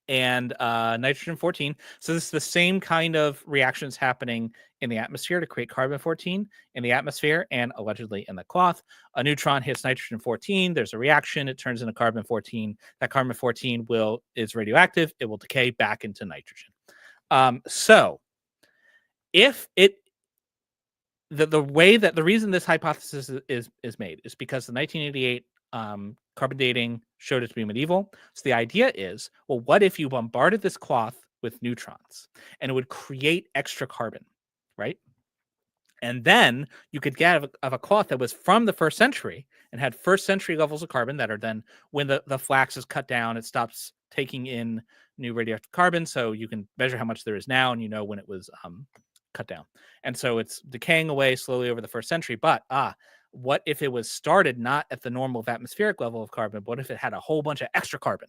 and nitrogen 14. So this is the same kind of reactions happening in the atmosphere to create carbon 14 in the atmosphere and allegedly in the cloth. A neutron hits nitrogen 14. There's a reaction. It turns into carbon 14. That carbon 14 is radioactive. It will decay back into nitrogen. So if the reason this hypothesis is made is because the 1988 carbon dating showed it to be medieval. So the idea is, well, what if you bombarded this cloth with neutrons and it would create extra carbon, right? And then you could get of a cloth that was from the 1st century and had 1st century levels of carbon that are then, when the flax is cut down, it stops taking in new radioactive carbon. So you can measure how much there is now, and you know when it was cut down. And so it's decaying away slowly over the 1st century. But what if it was started not at the normal atmospheric level of carbon? What if it had a whole bunch of extra carbon?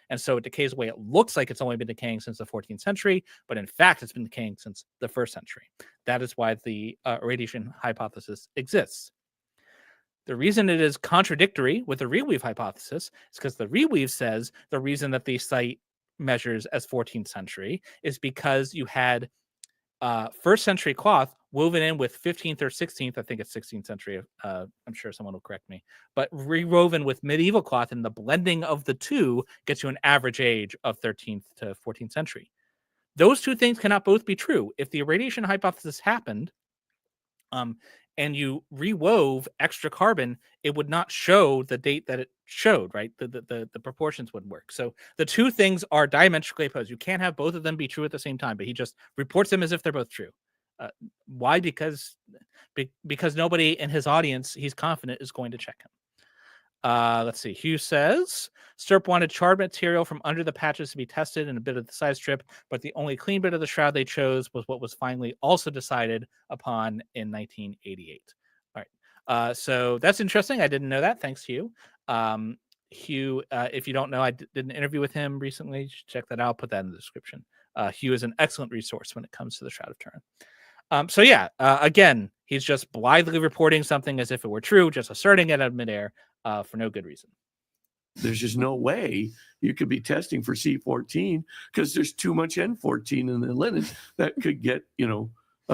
And so it decays away. It looks like it's only been decaying since the 14th century, but in fact, it's been decaying since the 1st century. That is why the irradiation hypothesis exists. The reason it is contradictory with the reweave hypothesis is because the reweave says the reason that the site measures as 14th century is because you had 1st century cloth woven in with 15th or 16th, I think it's 16th century. I'm sure someone will correct me, but rewoven with medieval cloth, and the blending of the two gets you an average age of 13th to 14th century. Those two things cannot both be true. If the irradiation hypothesis happened, and you rewove extra carbon, it would not show the date that it showed, right? The proportions wouldn't work. So the two things are diametrically opposed. You can't have both of them be true at the same time, but he just reports them as if they're both true. Why? Because nobody in his audience, he's confident, is going to check him. Let's see. Hugh says Stirp wanted charred material from under the patches to be tested in a bit of the side strip, but the only clean bit of the shroud they chose was what was finally also decided upon in 1988. All right. So that's interesting. I didn't know that. Thanks, Hugh. Hugh, if you don't know, I did an interview with him recently. You should check that out. I'll put that in the description. Hugh is an excellent resource when it comes to the Shroud of Turin. So yeah, again, he's just blithely reporting something as if it were true, just asserting it out of midair for no good reason. There's just no way you could be testing for C14 because there's too much N14 in the lineage that could get,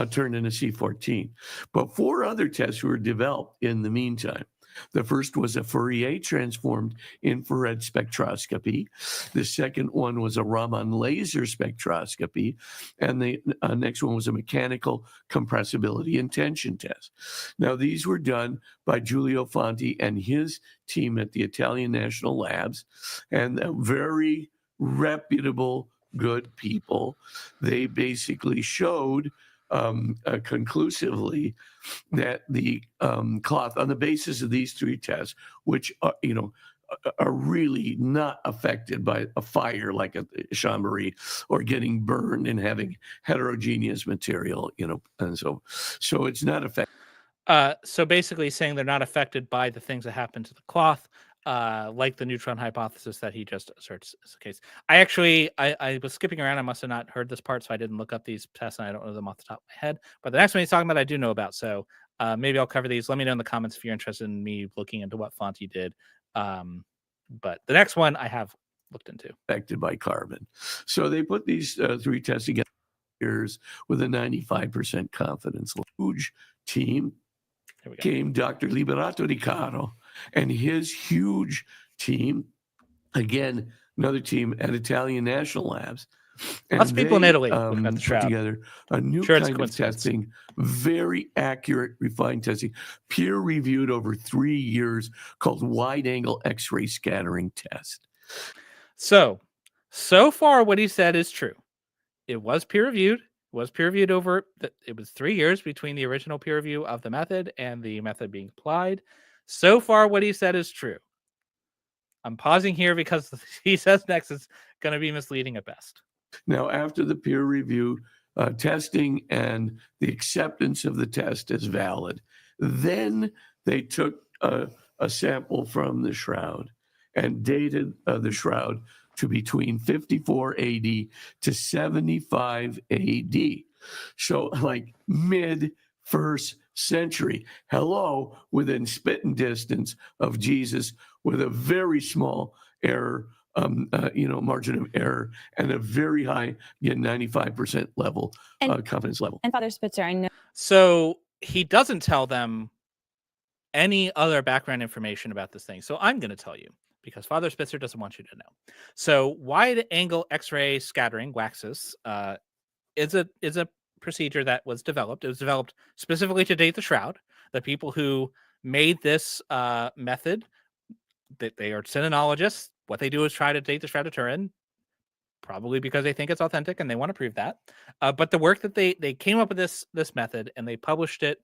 turned into C14. But 4 other tests were developed in the meantime. The first was a Fourier transformed infrared spectroscopy. The second one was a Raman laser spectroscopy. And the next one was a mechanical compressibility and tension test. Now, these were done by Giulio Fanti and his team at the Italian National Labs, and very reputable, good people. They basically showed conclusively that the cloth, on the basis of these 3 tests, which are really not affected by a fire like a Chambéry or getting burned and having heterogeneous material, and so it's not affected. So basically saying they're not affected by the things that happen to the cloth, like the neutron hypothesis that he just asserts is the case. I was skipping around. I must have not heard this part, so I didn't look up these tests, and I don't know them off the top of my head. But the next one he's talking about, I do know about. So maybe I'll cover these. Let me know in the comments if you're interested in me looking into what Fanti did. But the next one I have looked into. Affected by carbon. So they put these 3 tests together with a 95% confidence. Huge team. Came Dr. Liberato Di Caro and his huge team. Again, another team at Italian National Labs. And lots of people in Italy put together a new kind of testing, very accurate, refined testing, peer-reviewed over 3 years, called wide-angle X-ray scattering test. So far what he said is true. It was peer-reviewed. Over it was 3 years between the original peer review of the method and the method being applied. So far, what he said is true. I'm pausing here because he says next is going to be misleading at best. Now, after the peer review testing and the acceptance of the test as valid, then they took a sample from the Shroud and dated the Shroud to between 54 AD to 75 AD. So like mid 1st century. Hello, within spitting distance of Jesus with a very small error, margin of error and a very high, 95% level, confidence level. And Father Spitzer, I know. So he doesn't tell them any other background information about this thing. So I'm going to tell you, because Father Spitzer doesn't want you to know. So wide-angle X-ray scattering, WAXIS, is a procedure that was developed. It was developed specifically to date the Shroud. The people who made this method, that they are synologists. What they do is try to date the Shroud of Turin, probably because they think it's authentic and they want to prove that. But the work that they came up with this method and they published it,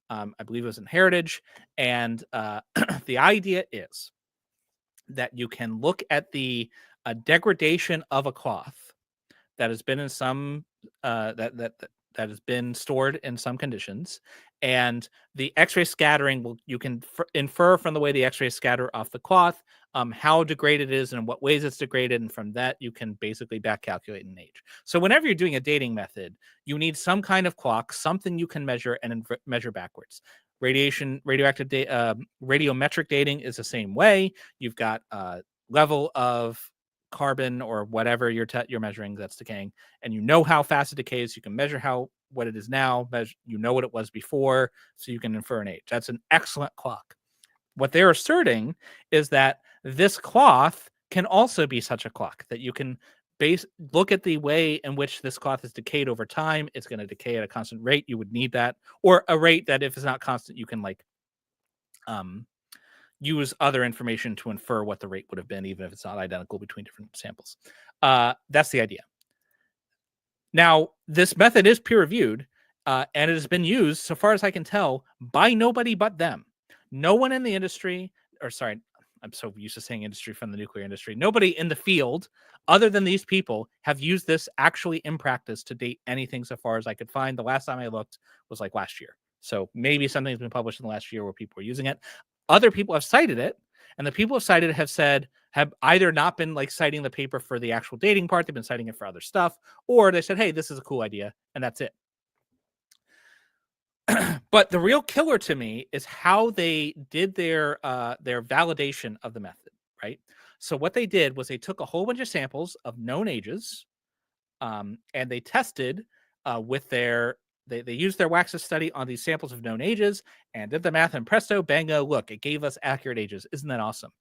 I believe it was in Heritage. And the idea is that you can look at the degradation of a cloth that has been in some that has been stored in some conditions, and the X-ray scattering you can infer from the way the X-rays scatter off the cloth how degraded it is and in what ways it's degraded, and from that you can basically back calculate an age. So whenever you're doing a dating method, you need some kind of clock, something you can measure and measure backwards. Radiometric dating is the same way. You've got a level of carbon or whatever you're measuring that's decaying, and you know how fast it decays. You can measure what it is now, you know what it was before, so you can infer an age. That's an excellent clock. What they're asserting is that this cloth can also be such a clock that you can look at the way in which this cloth is decayed over time. It's going to decay at a constant rate. You would need that, or a rate that if it's not constant, you can use other information to infer what the rate would have been, even if it's not identical between different samples. That's the idea. Now, this method is peer-reviewed, and it has been used, so far as I can tell, by nobody but them. No one in the industry, I'm so used to saying industry from the nuclear industry. Nobody in the field, other than these people, have used this actually in practice to date anything so far as I could find. The last time I looked was like last year. So maybe something's been published in the last year where people are using it. Other people have cited it, and the people who cited it have either not been citing the paper for the actual dating part, they've been citing it for other stuff, or they said, hey, this is a cool idea, and that's it. But the real killer to me is how they did their validation of the method, right? So what they did was they took a whole bunch of samples of known ages, and they tested with their they used their Wax's study on these samples of known ages and did the math, and presto, bango, look, it gave us accurate ages. Isn't that awesome?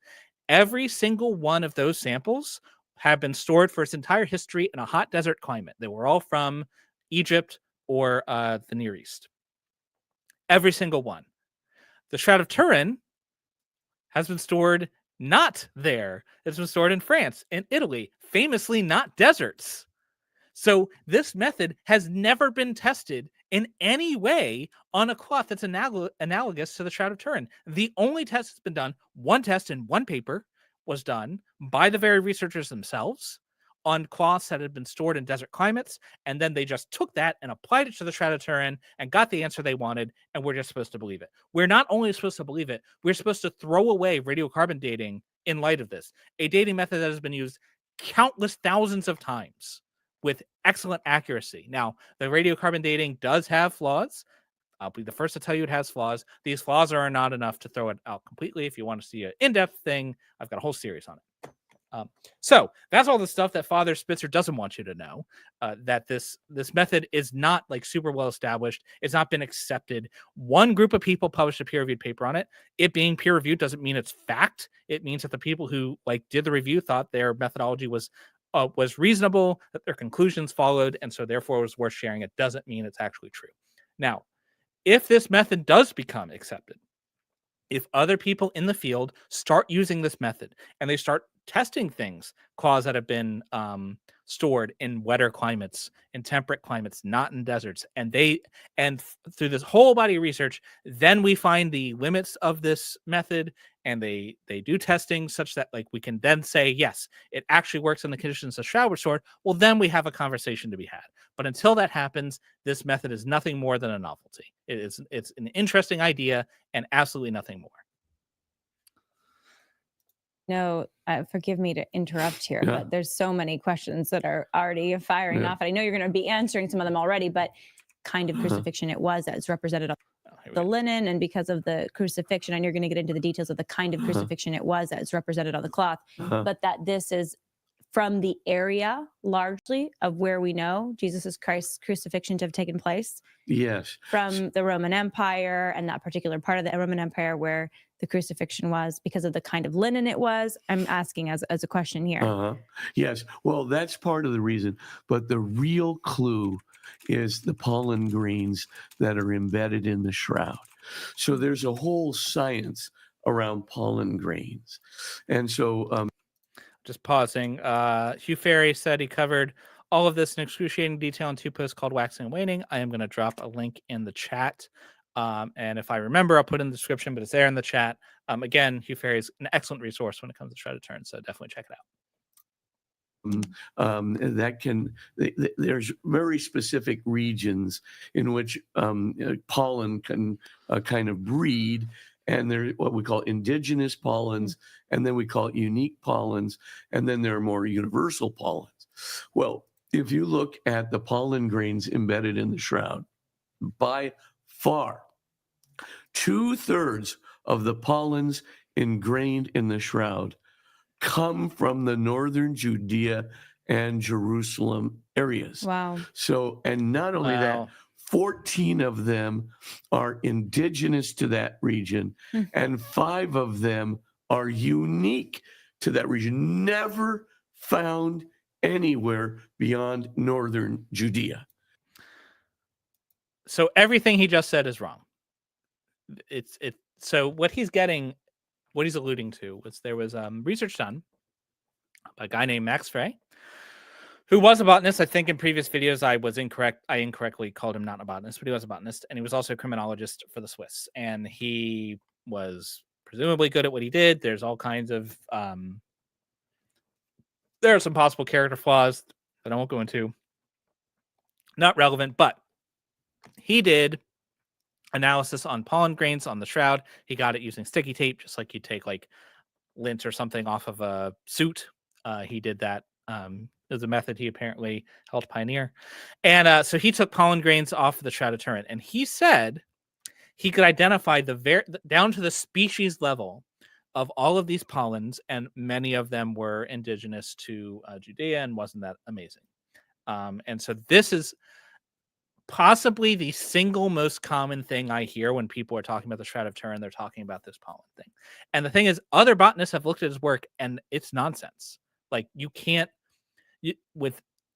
Every single one of those samples have been stored for its entire history in a hot desert climate. They were all from Egypt or the Near East. Every single one. The Shroud of Turin has been stored not there. It's been stored in France and Italy, famously not deserts. So this method has never been tested in any way on a cloth that's analogous to the Shroud of Turin. The only test that's been done, one test in one paper, was done by the very researchers themselves on cloths that had been stored in desert climates, and then they just took that and applied it to the Shroud of Turin and got the answer they wanted, and we're just supposed to believe it. We're not only supposed to believe it, we're supposed to throw away radiocarbon dating in light of this, a dating method that has been used countless thousands of times with excellent accuracy. Now, the radiocarbon dating does have flaws. I'll be the first to tell you it has flaws. These flaws are not enough to throw it out completely. If you want to see an in-depth thing, I've got a whole series on it. So that's all the stuff that Father Spitzer doesn't want you to know, that this method is not like super well established. It's not been accepted. One group of people published a peer-reviewed paper on it. It being peer-reviewed doesn't mean it's fact. It means that the people who did the review thought their methodology was reasonable, that their conclusions followed, and so therefore it was worth sharing. It doesn't mean it's actually true. Now, if this method does become accepted, if other people in the field start using this method and they start testing things, cloths that have been stored in wetter climates, in temperate climates, not in deserts, and through this whole body of research, then we find the limits of this method, and they do testing such that we can then say, yes, it actually works in the conditions the Shroud was stored. Well, then we have a conversation to be had. But until that happens, this method is nothing more than a novelty. It's an interesting idea and absolutely nothing more. No, forgive me to interrupt here, Yeah. but there's so many questions that are already firing off. And I know you're going to be answering some of them already, but kind of crucifixion it was that's represented on the linen, and because of the crucifixion, and you're going to get into the details of the kind of crucifixion it was that's represented on the cloth, but that this is from the area largely of where we know Christ's crucifixion to have taken place. Yes. From the Roman Empire, and that particular part of the Roman Empire where the crucifixion was, because of the kind of linen it was. I'm asking as a question here. Yes. Well, that's part of the reason. But the real clue is the pollen grains that are embedded in the shroud. So there's a whole science around pollen grains. And so just pausing. Hugh Ferry said he covered all of this in excruciating detail in 2 posts called Waxing and Waning. I am going to drop a link in the chat. And if I remember, I'll put it in the description, but it's there in the chat. Again, Hugh Ferry is an excellent resource when it comes to Shroud of Turin, so definitely check it out. There's very specific regions in which pollen can kind of breed, and there are what we call indigenous pollens, and then we call it unique pollens, and then there are more universal pollens. Well, if you look at the pollen grains embedded in the shroud, by far, 2/3 of the pollens ingrained in the shroud come from the northern Judea and Jerusalem areas. Wow. So, and not only that, 14 of them are indigenous to that region, and 5 of them are unique to that region, never found anywhere beyond northern Judea. So everything he just said is wrong. So what he's alluding to was there was research done by a guy named Max Frey, who was a botanist. I think in previous videos I was incorrect. I incorrectly called him not a botanist, but he was a botanist, and he was also a criminologist for the Swiss. And he was presumably good at what he did. There's all kinds of there are some possible character flaws that I won't go into. Not relevant, but he did analysis on pollen grains on the shroud. He got it using sticky tape, just like you take lint or something off of a suit. He did that. It was a method he apparently helped pioneer. And so he took pollen grains off of the Shroud of Turin. And he said he could identify down to the species level of all of these pollens, and many of them were indigenous to Judea, and wasn't that amazing? And so this is possibly the single most common thing I hear when people are talking about the Shroud of Turin. They're talking about this pollen thing. And the thing is, other botanists have looked at his work, and it's nonsense. Like, you can't,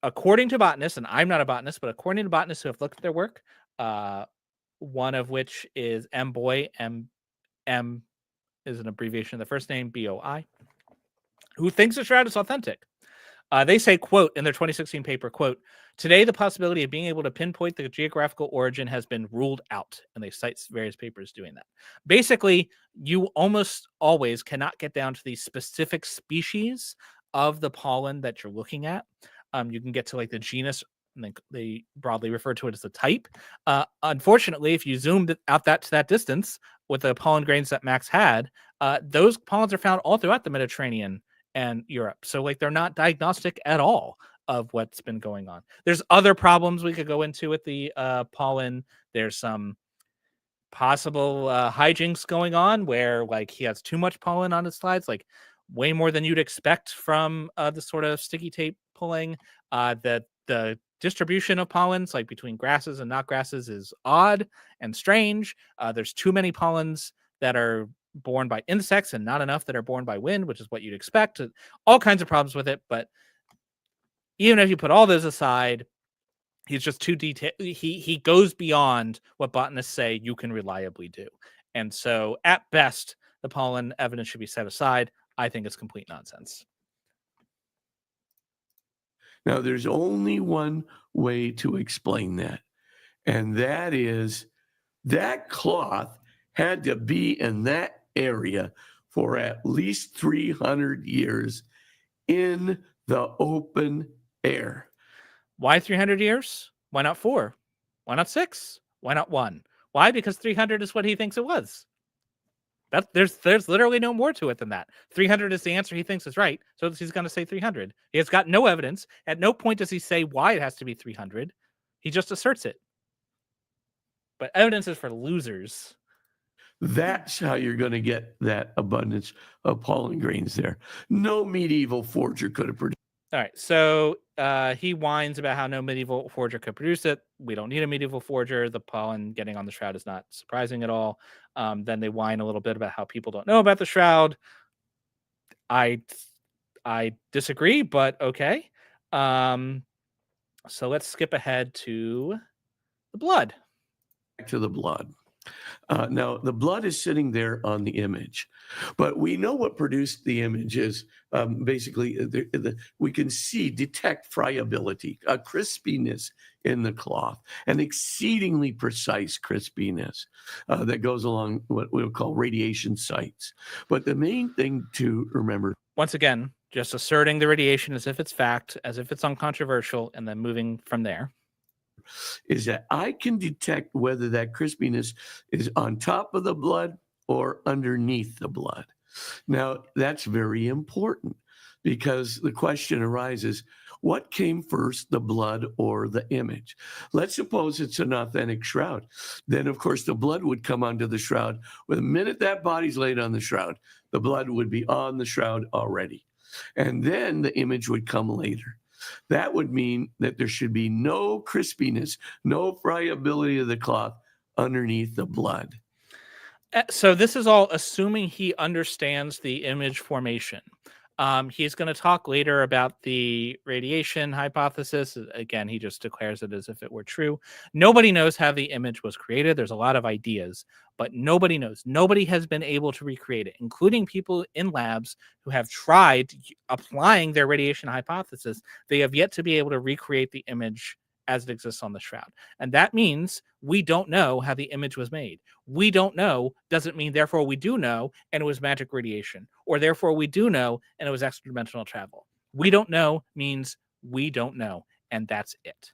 according to botanists, and I'm not a botanist, but according to botanists who have looked at their work, one of which is M. Boy, M is an abbreviation of the first name, BOI, who thinks the shroud is authentic. They say, quote, in their 2016 paper, quote, today the possibility of being able to pinpoint the geographical origin has been ruled out. And they cite various papers doing that. Basically, you almost always cannot get down to the specific species of the pollen that you're looking at. You can get to like the genus, and they broadly refer to it as the type. Unfortunately, if you zoomed out to that distance with the pollen grains that Max had, those pollens are found all throughout the Mediterranean and Europe. So like, they're not diagnostic at all of what's been going on. There's other problems we could go into with the pollen. There's some possible hijinks going on where like he has too much pollen on his slides, like way more than you'd expect from the sort of sticky tape pulling. The distribution of pollens, like between grasses and not grasses, is odd and strange. There's too many pollens that are borne by insects and not enough that are borne by wind, which is what you'd expect. All kinds of problems with it. But even if you put all those aside, he's just too detailed. He goes beyond what botanists say you can reliably do. And so at best, the pollen evidence should be set aside. I think it's complete nonsense. Now, there's only one way to explain that, and that is that cloth had to be in that area for at least 300 years in the open air. Why 300 years? Why not 4? Why not 6? Why not 1? Why? Because 300 is what he thinks it was. There's literally no more to it than that. 300 is the answer he thinks is right, so he's going to say 300. He has got no evidence. At no point does he say why it has to be 300. He just asserts it. But evidence is for losers. That's how you're going to get that abundance of pollen grains there. No medieval forger could have produced. All right, so he whines about how no medieval forger could produce it. We don't need a medieval forger. The pollen getting on the shroud is not surprising at all. Then they whine a little bit about how people don't know about the shroud. I disagree, but okay. So let's skip ahead to the blood. Back to the blood. Now, the blood is sitting there on the image, but we know what produced the image is basically we can detect friability, a crispiness in the cloth, an exceedingly precise crispiness that goes along what we'll call radiation sites. But the main thing to remember, once again, just asserting the radiation as if it's fact, as if it's uncontroversial, and then moving from there, is that I can detect whether that crispiness is on top of the blood or underneath the blood. Now, that's very important because the question arises, what came first, the blood or the image? Let's suppose it's an authentic shroud. Then, of course, the blood would come onto the shroud. Well, the minute that body's laid on the shroud, the blood would be on the shroud already. And then the image would come later. That would mean that there should be no crispiness, no friability of the cloth underneath the blood. So this is all assuming he understands the image formation. He's going to talk later about the radiation hypothesis. Again, he just declares it as if it were true. Nobody knows how the image was created. There's a lot of ideas, but nobody knows. Nobody has been able to recreate it, including people in labs who have tried applying their radiation hypothesis. They have yet to be able to recreate the image as it exists on the shroud. And that means we don't know how the image was made. We don't know doesn't mean therefore we do know and it was magic radiation, or therefore we do know and it was extra-dimensional travel. We don't know means we don't know, and that's it.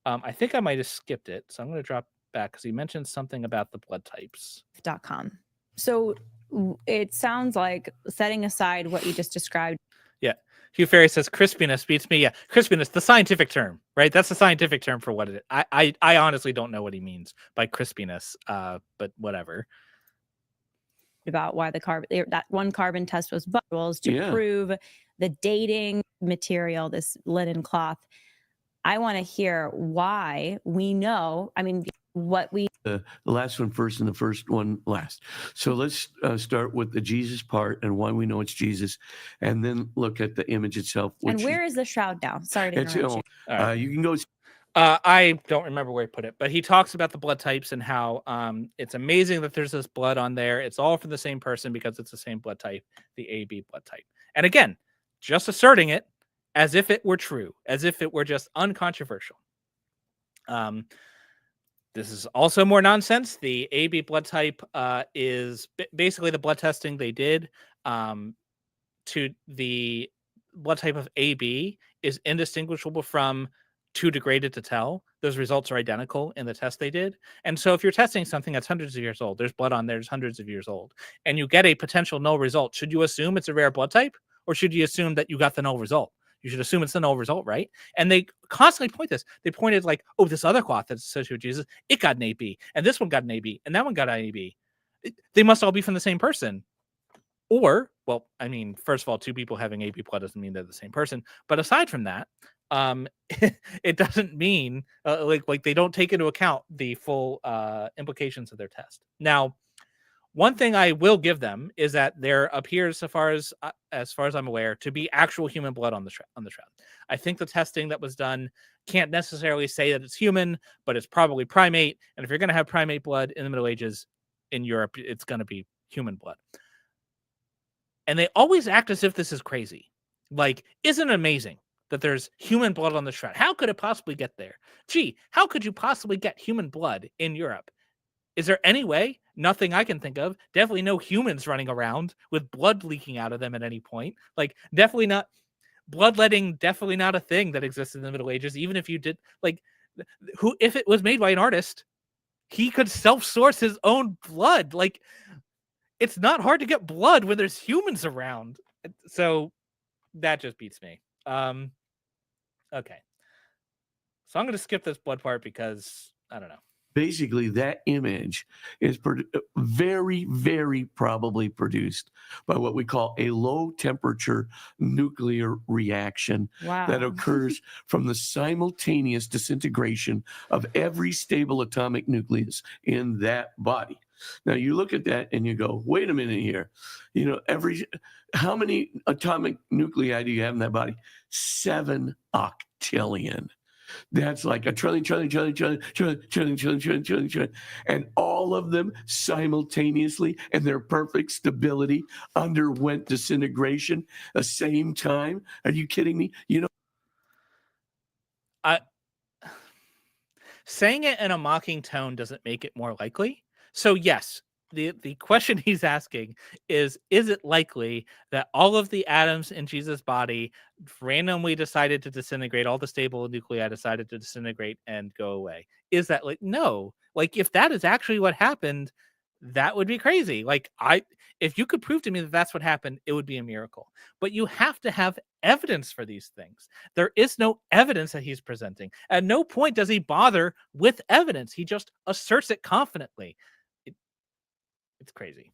I think I might have skipped it, so I'm going to drop back because he mentioned something about the blood types. .com. So it sounds like, setting aside what you just described. Yeah. Hugh Ferry says crispiness beats me. Yeah, crispiness, the scientific term, right? That's the scientific term for what it is. I honestly don't know what he means by crispiness, but whatever. About why that one carbon test was rules to prove the dating material, this linen cloth. I want to hear why we know. I mean, what we the last one first and the first one last. So let's start with the Jesus part and why we know it's Jesus, and then look at the image itself. And where is the shroud now? Sorry to interrupt you. Right. You can go. I don't remember where he put it, but he talks about the blood types and how it's amazing that there's this blood on there. It's all from the same person because it's the same blood type, the AB blood type. And again, just asserting it as if it were true, as if it were just uncontroversial. This is also more nonsense. The AB blood type is basically the blood testing they did to the blood type of AB is indistinguishable from too degraded to tell. Those results are identical in the test they did. And so if you're testing something that's hundreds of years old, there's blood on there, there's hundreds of years old, and you get a potential null result, should you assume it's a rare blood type, or should you assume that you got the null result? You should assume it's the null result, right? And they constantly point this. They pointed like, oh, this other cloth that's associated with Jesus, it got an AB, and this one got an AB, and that one got an AB. They must all be from the same person. Or, well, I mean, first of all, two people having AB blood doesn't mean they're the same person. But aside from that, it doesn't mean like they don't take into account the full implications of their test. Now, one thing I will give them is that there appears, as far as I'm aware, to be actual human blood on the shroud. I think the testing that was done can't necessarily say that it's human, but it's probably primate. And if you're going to have primate blood in the Middle Ages in Europe, it's going to be human blood. And they always act as if this is crazy. Like, isn't it amazing that there's human blood on the shroud? How could it possibly get there? Gee, how could you possibly get human blood in Europe? Is there any way? Nothing I can think of. Definitely no humans running around with blood leaking out of them at any point. Like, definitely not. Bloodletting, definitely not a thing that existed in the Middle Ages. Even if you did, like, if it was made by an artist, he could self-source his own blood. Like, it's not hard to get blood when there's humans around. So that just beats me. Okay. So I'm going to skip this blood part because I don't know. Basically, that image is very, very probably produced by what we call a low temperature nuclear reaction that occurs from the simultaneous disintegration of every stable atomic nucleus in that body. Now you look at that and you go, wait a minute here. You know, how many atomic nuclei do you have in that body? 7 octillion. That's like a trillion, and all of them simultaneously and their perfect stability underwent disintegration the same time. Are you kidding me? You know, saying it in a mocking tone doesn't make it more likely. So yes, the question he's asking is it likely that all of the atoms in Jesus' body randomly decided to disintegrate, all the stable nuclei decided to disintegrate and go away? Is that like, no, like if that is actually what happened, that would be crazy. Like if you could prove to me that that's what happened, it would be a miracle. But you have to have evidence for these things. There is no evidence that he's presenting. At no point does he bother with evidence. He just asserts it confidently. It's crazy.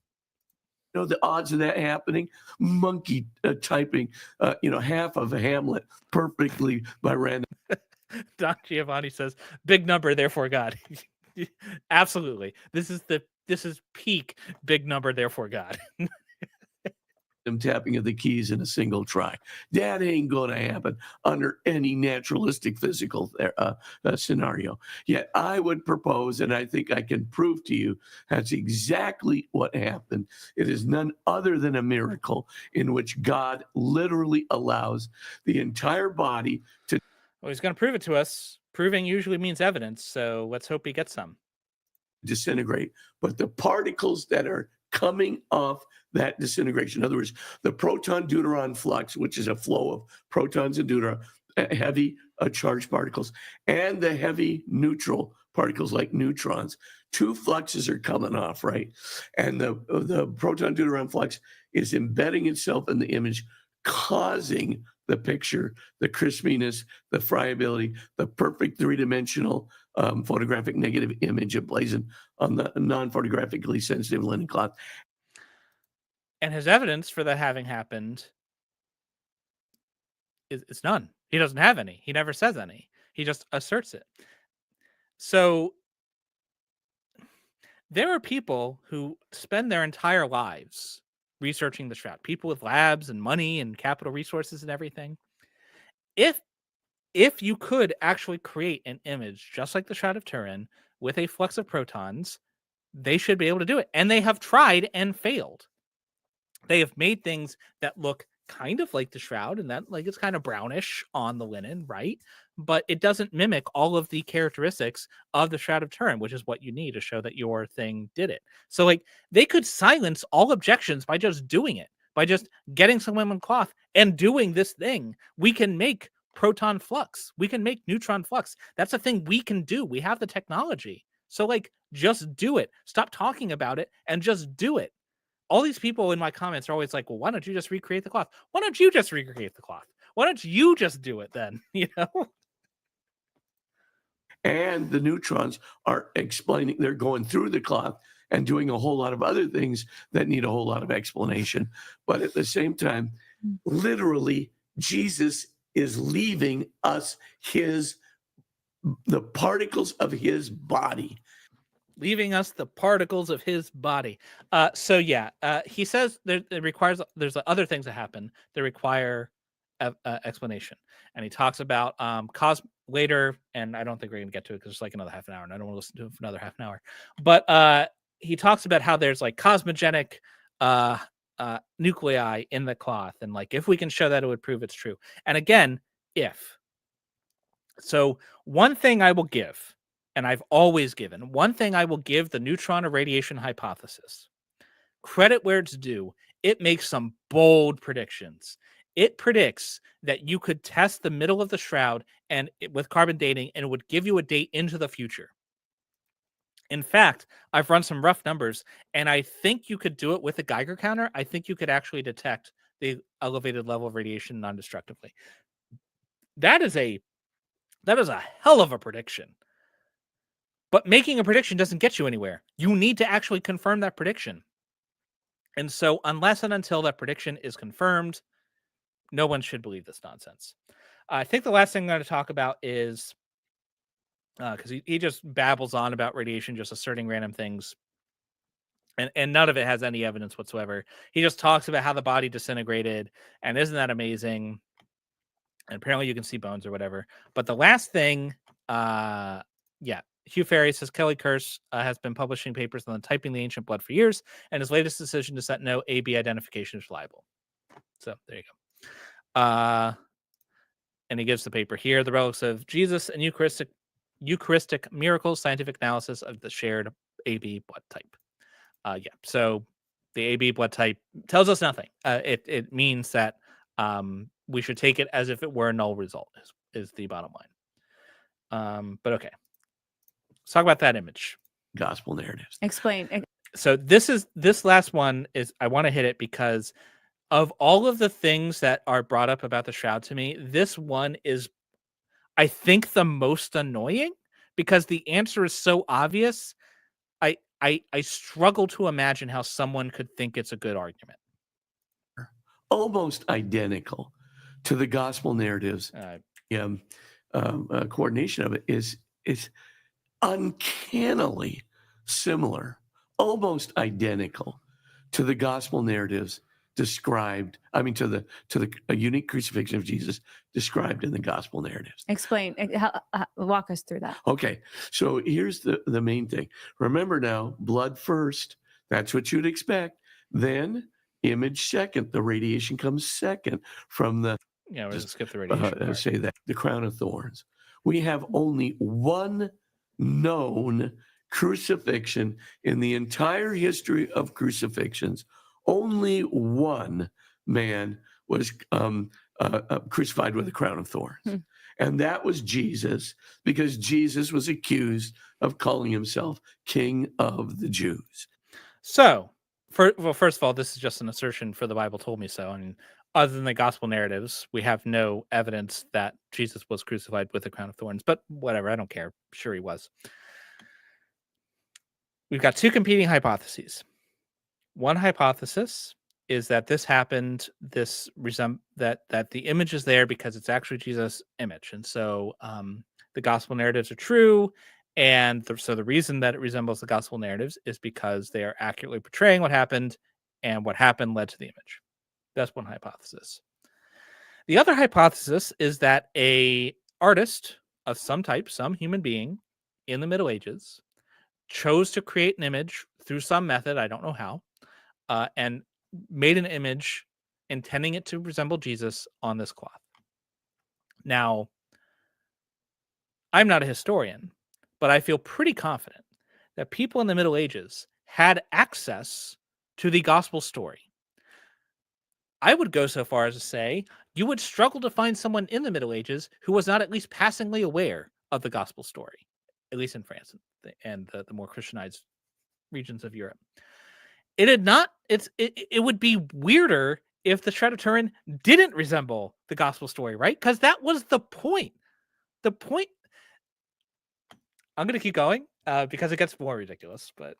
You know, the odds of that happening, monkey typing, half of a Hamlet perfectly by random. Don Giovanni says, big number, therefore God. Absolutely. This is peak big number, therefore God. Them tapping of the keys in a single try. That ain't going to happen under any naturalistic physical scenario. Yet I would propose, and I think I can prove to you, that's exactly what happened. It is none other than a miracle in which God literally allows the entire body to. Well, he's going to prove it to us. Proving usually means evidence, so let's hope he gets some. Disintegrate, but the particles that are coming off that disintegration, in other words, the proton-deuteron flux, which is a flow of protons and deuteron, heavy charged particles, and the heavy neutral particles like neutrons, 2 fluxes are coming off, right? And the proton-deuteron flux is embedding itself in the image causing the picture, the crispiness, the friability, the perfect three-dimensional photographic negative image emblazoned on the non-photographically sensitive linen cloth. And his evidence for that having happened is none. He doesn't have any. He never says any. He just asserts it. So there are people who spend their entire lives researching the Shroud, people with labs and money and capital resources and everything. If you could actually create an image just like the Shroud of Turin with a flux of protons, they should be able to do it. And they have tried and failed. They have made things that look kind of like the Shroud, and that like it's kind of brownish on the linen, right? But it doesn't mimic all of the characteristics of the Shroud of Turin, which is what you need to show that your thing did it. So like they could silence all objections by just doing it, by just getting some linen cloth and doing this thing. We can make proton flux. We can make neutron flux. That's a thing we can do. We have the technology. So like just do it. Stop talking about it and just do it. All these people in my comments are always like, well, why don't you just recreate the cloth? Why don't you just recreate the cloth? Why don't you just do it then? You know? And the neutrons are explaining, they're going through the cloth and doing a whole lot of other things that need a whole lot of explanation. But at the same time, literally, Jesus is leaving us the particles of his body. Leaving us the particles of his body. So yeah, he says there's other things that happen that require explanation, and he talks about later, and I don't think we're gonna get to it because it's like another half an hour, and I don't want to listen to it for another half an hour. But he talks about how there's like cosmogenic nuclei in the cloth, and like if we can show that, it would prove it's true. And again, if so, one thing I will give. And I've always given one thing I will give the neutron irradiation hypothesis credit where it's due. It makes some bold predictions. It predicts that you could test the middle of the Shroud and with carbon dating, and it would give you a date into the future. In fact, I've run some rough numbers, and I think you could do it with a Geiger counter. I think you could actually detect the elevated level of radiation non-destructively. That is a hell of a prediction. But making a prediction doesn't get you anywhere. You need to actually confirm that prediction. And so unless and until that prediction is confirmed, no one should believe this nonsense. I think the last thing I'm going to talk about is, because he just babbles on about radiation, just asserting random things. And none of it has any evidence whatsoever. He just talks about how the body disintegrated. And isn't that amazing? And apparently you can see bones or whatever. But the last thing, Hugh Ferry says Kelly Kurse has been publishing papers on typing the ancient blood for years, and his latest decision to set no AB identification is reliable. So there you go. And he gives the paper here, The Relics of Jesus and Eucharistic Miracles, Scientific Analysis of the Shared AB Blood Type. So the AB blood type tells us nothing. It means that we should take it as if it were a null result, is the bottom line. But okay. Let's talk about that image. Gospel narratives. Explain. So this last one is, I want to hit it because of all of the things that are brought up about the Shroud to me, this one is, I think, the most annoying because the answer is so obvious. I struggle to imagine how someone could think it's a good argument. Almost identical to the gospel narratives. Coordination of it is uncannily similar, almost identical to the gospel narratives described. I mean, to the unique crucifixion of Jesus described in the gospel narratives. Explain. Walk us through that. Okay, so here's the main thing. Remember now, blood first. That's what you'd expect. Then image second. The radiation comes second from the. Yeah, we'll just skip the radiation. Say that the crown of thorns. We have only one known crucifixion in the entire history of crucifixions. Only one man was crucified with a crown of thorns. And that was Jesus, because Jesus was accused of calling himself King of the Jews. So, first of all, this is just an assertion for the Bible told me so. And other than the gospel narratives, we have no evidence that Jesus was crucified with a crown of thorns, but whatever, I don't care. Sure he was. We've got two competing hypotheses. One hypothesis is that this happened, that the image is there because it's actually Jesus' image. And so the gospel narratives are true. And so the reason that it resembles the gospel narratives is because they are accurately portraying what happened, and what happened led to the image. That's one hypothesis. The other hypothesis is that a artist of some type, some human being in the Middle Ages, chose to create an image through some method, I don't know how, and made an image intending it to resemble Jesus on this cloth. Now, I'm not a historian, but I feel pretty confident that people in the Middle Ages had access to the gospel story. I would go so far as to say you would struggle to find someone in the Middle Ages who was not at least passingly aware of the gospel story, at least in France and the more Christianized regions of Europe. It would be weirder if the Shroud of Turin didn't resemble the gospel story, right? Because that was the point. The point. I'm going to keep going because it gets more ridiculous, but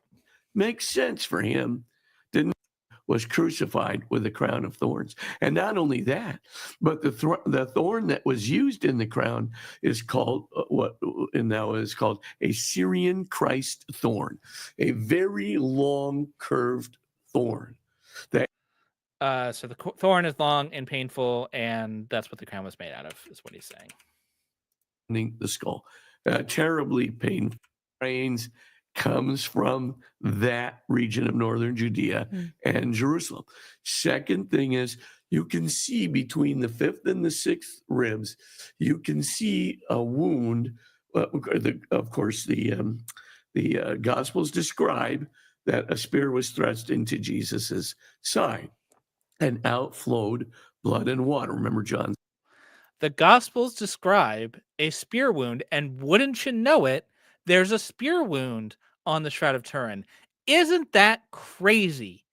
makes sense for him. Was crucified with a crown of thorns. And not only that, but the thorn that was used in the crown is called a Syrian Christ thorn, a very long curved thorn. So the thorn is long and painful, and that's what the crown was made out of, is what he's saying. The skull, terribly painful. Brains comes from that region of northern Judea and Jerusalem. Second thing is, you can see between the fifth and the sixth ribs, you can see a wound. Of course, the Gospels describe that a spear was thrust into Jesus's side, and out flowed blood and water. Remember, John. The Gospels describe a spear wound, and wouldn't you know it, there's a spear wound on the Shroud of Turin. Isn't that crazy?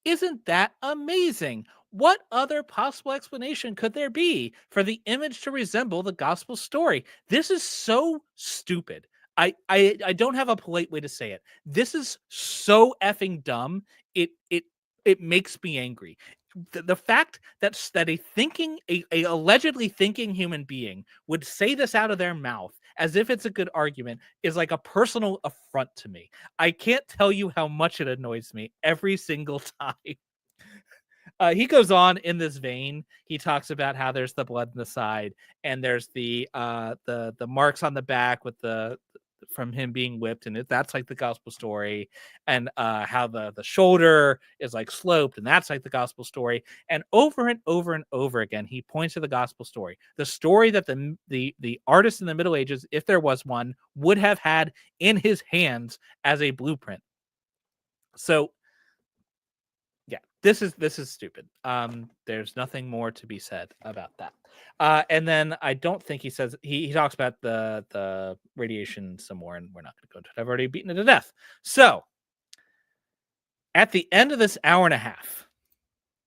Isn't that amazing? What other possible explanation could there be for the image to resemble the gospel story? This is so stupid. I don't have a polite way to say it. This is so effing dumb. It makes me angry. The fact that a allegedly thinking human being would say this out of their mouth as if it's a good argument is like a personal affront to me. I can't tell you how much it annoys me every single time. He goes on in this vein. He talks about how there's the blood in the side, and there's the marks on the back with from him being whipped, and that's like the gospel story, and how the shoulder is like sloped, and that's like the gospel story. And over and over again, he points to the gospel story, the story that the artist in the Middle Ages, if there was one, would have had in his hands as a blueprint. So yeah, this is stupid. There's nothing more to be said about that. And then I don't think he says he talks about the radiation some more, and we're not going to go into it. I've already beaten it to death. So at the end of this hour and a half,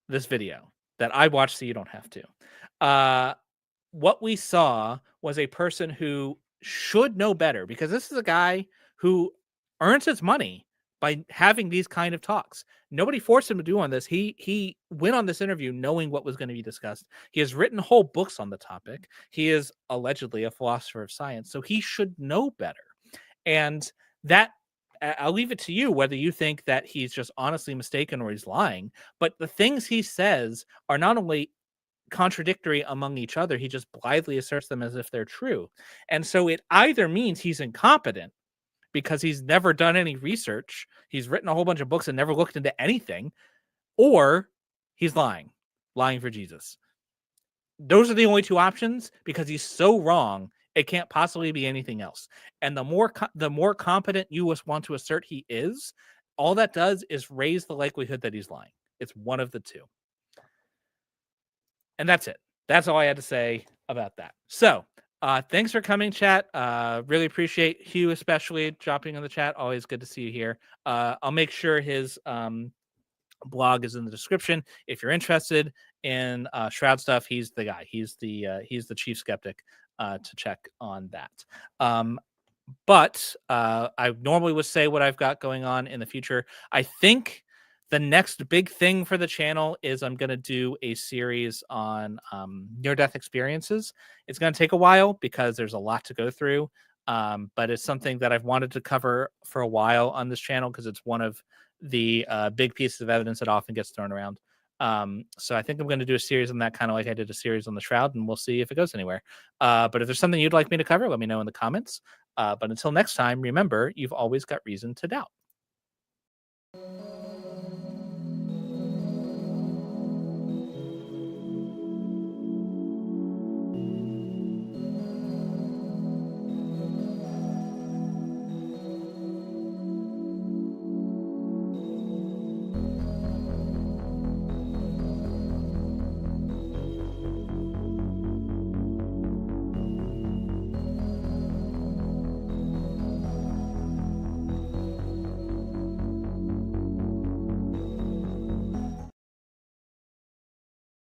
this video that I watched, so you don't have to. What we saw was a person who should know better, because this is a guy who earns his money by having these kind of talks. Nobody forced him to do on this. He went on this interview knowing what was going to be discussed. He has written whole books on the topic. He is allegedly a philosopher of science, so he should know better. And that, I'll leave it to you whether you think that he's just honestly mistaken or he's lying. But the things he says are not only contradictory among each other, he just blithely asserts them as if they're true. And so it either means he's incompetent because he's never done any research, he's written a whole bunch of books and never looked into anything, or he's lying for Jesus. Those are the only two options, because he's so wrong, it can't possibly be anything else. And the more competent you want to assert he is, all that does is raise the likelihood that he's lying. It's one of the two. And that's it. That's all I had to say about that. So thanks for coming, chat. Really appreciate Hugh, especially dropping in the chat. Always good to see you here. I'll make sure his blog is in the description. If you're interested in Shroud stuff, he's the guy. He's the chief skeptic to check on that. But I normally would say what I've got going on in the future. I think the next big thing for the channel is I'm going to do a series on near-death experiences. It's going to take a while because there's a lot to go through, but it's something that I've wanted to cover for a while on this channel because it's one of the big pieces of evidence that often gets thrown around. So I think I'm going to do a series on that, kind of like I did a series on the Shroud, and we'll see if it goes anywhere. But if there's something you'd like me to cover, let me know in the comments. But until next time, remember, you've always got reason to doubt.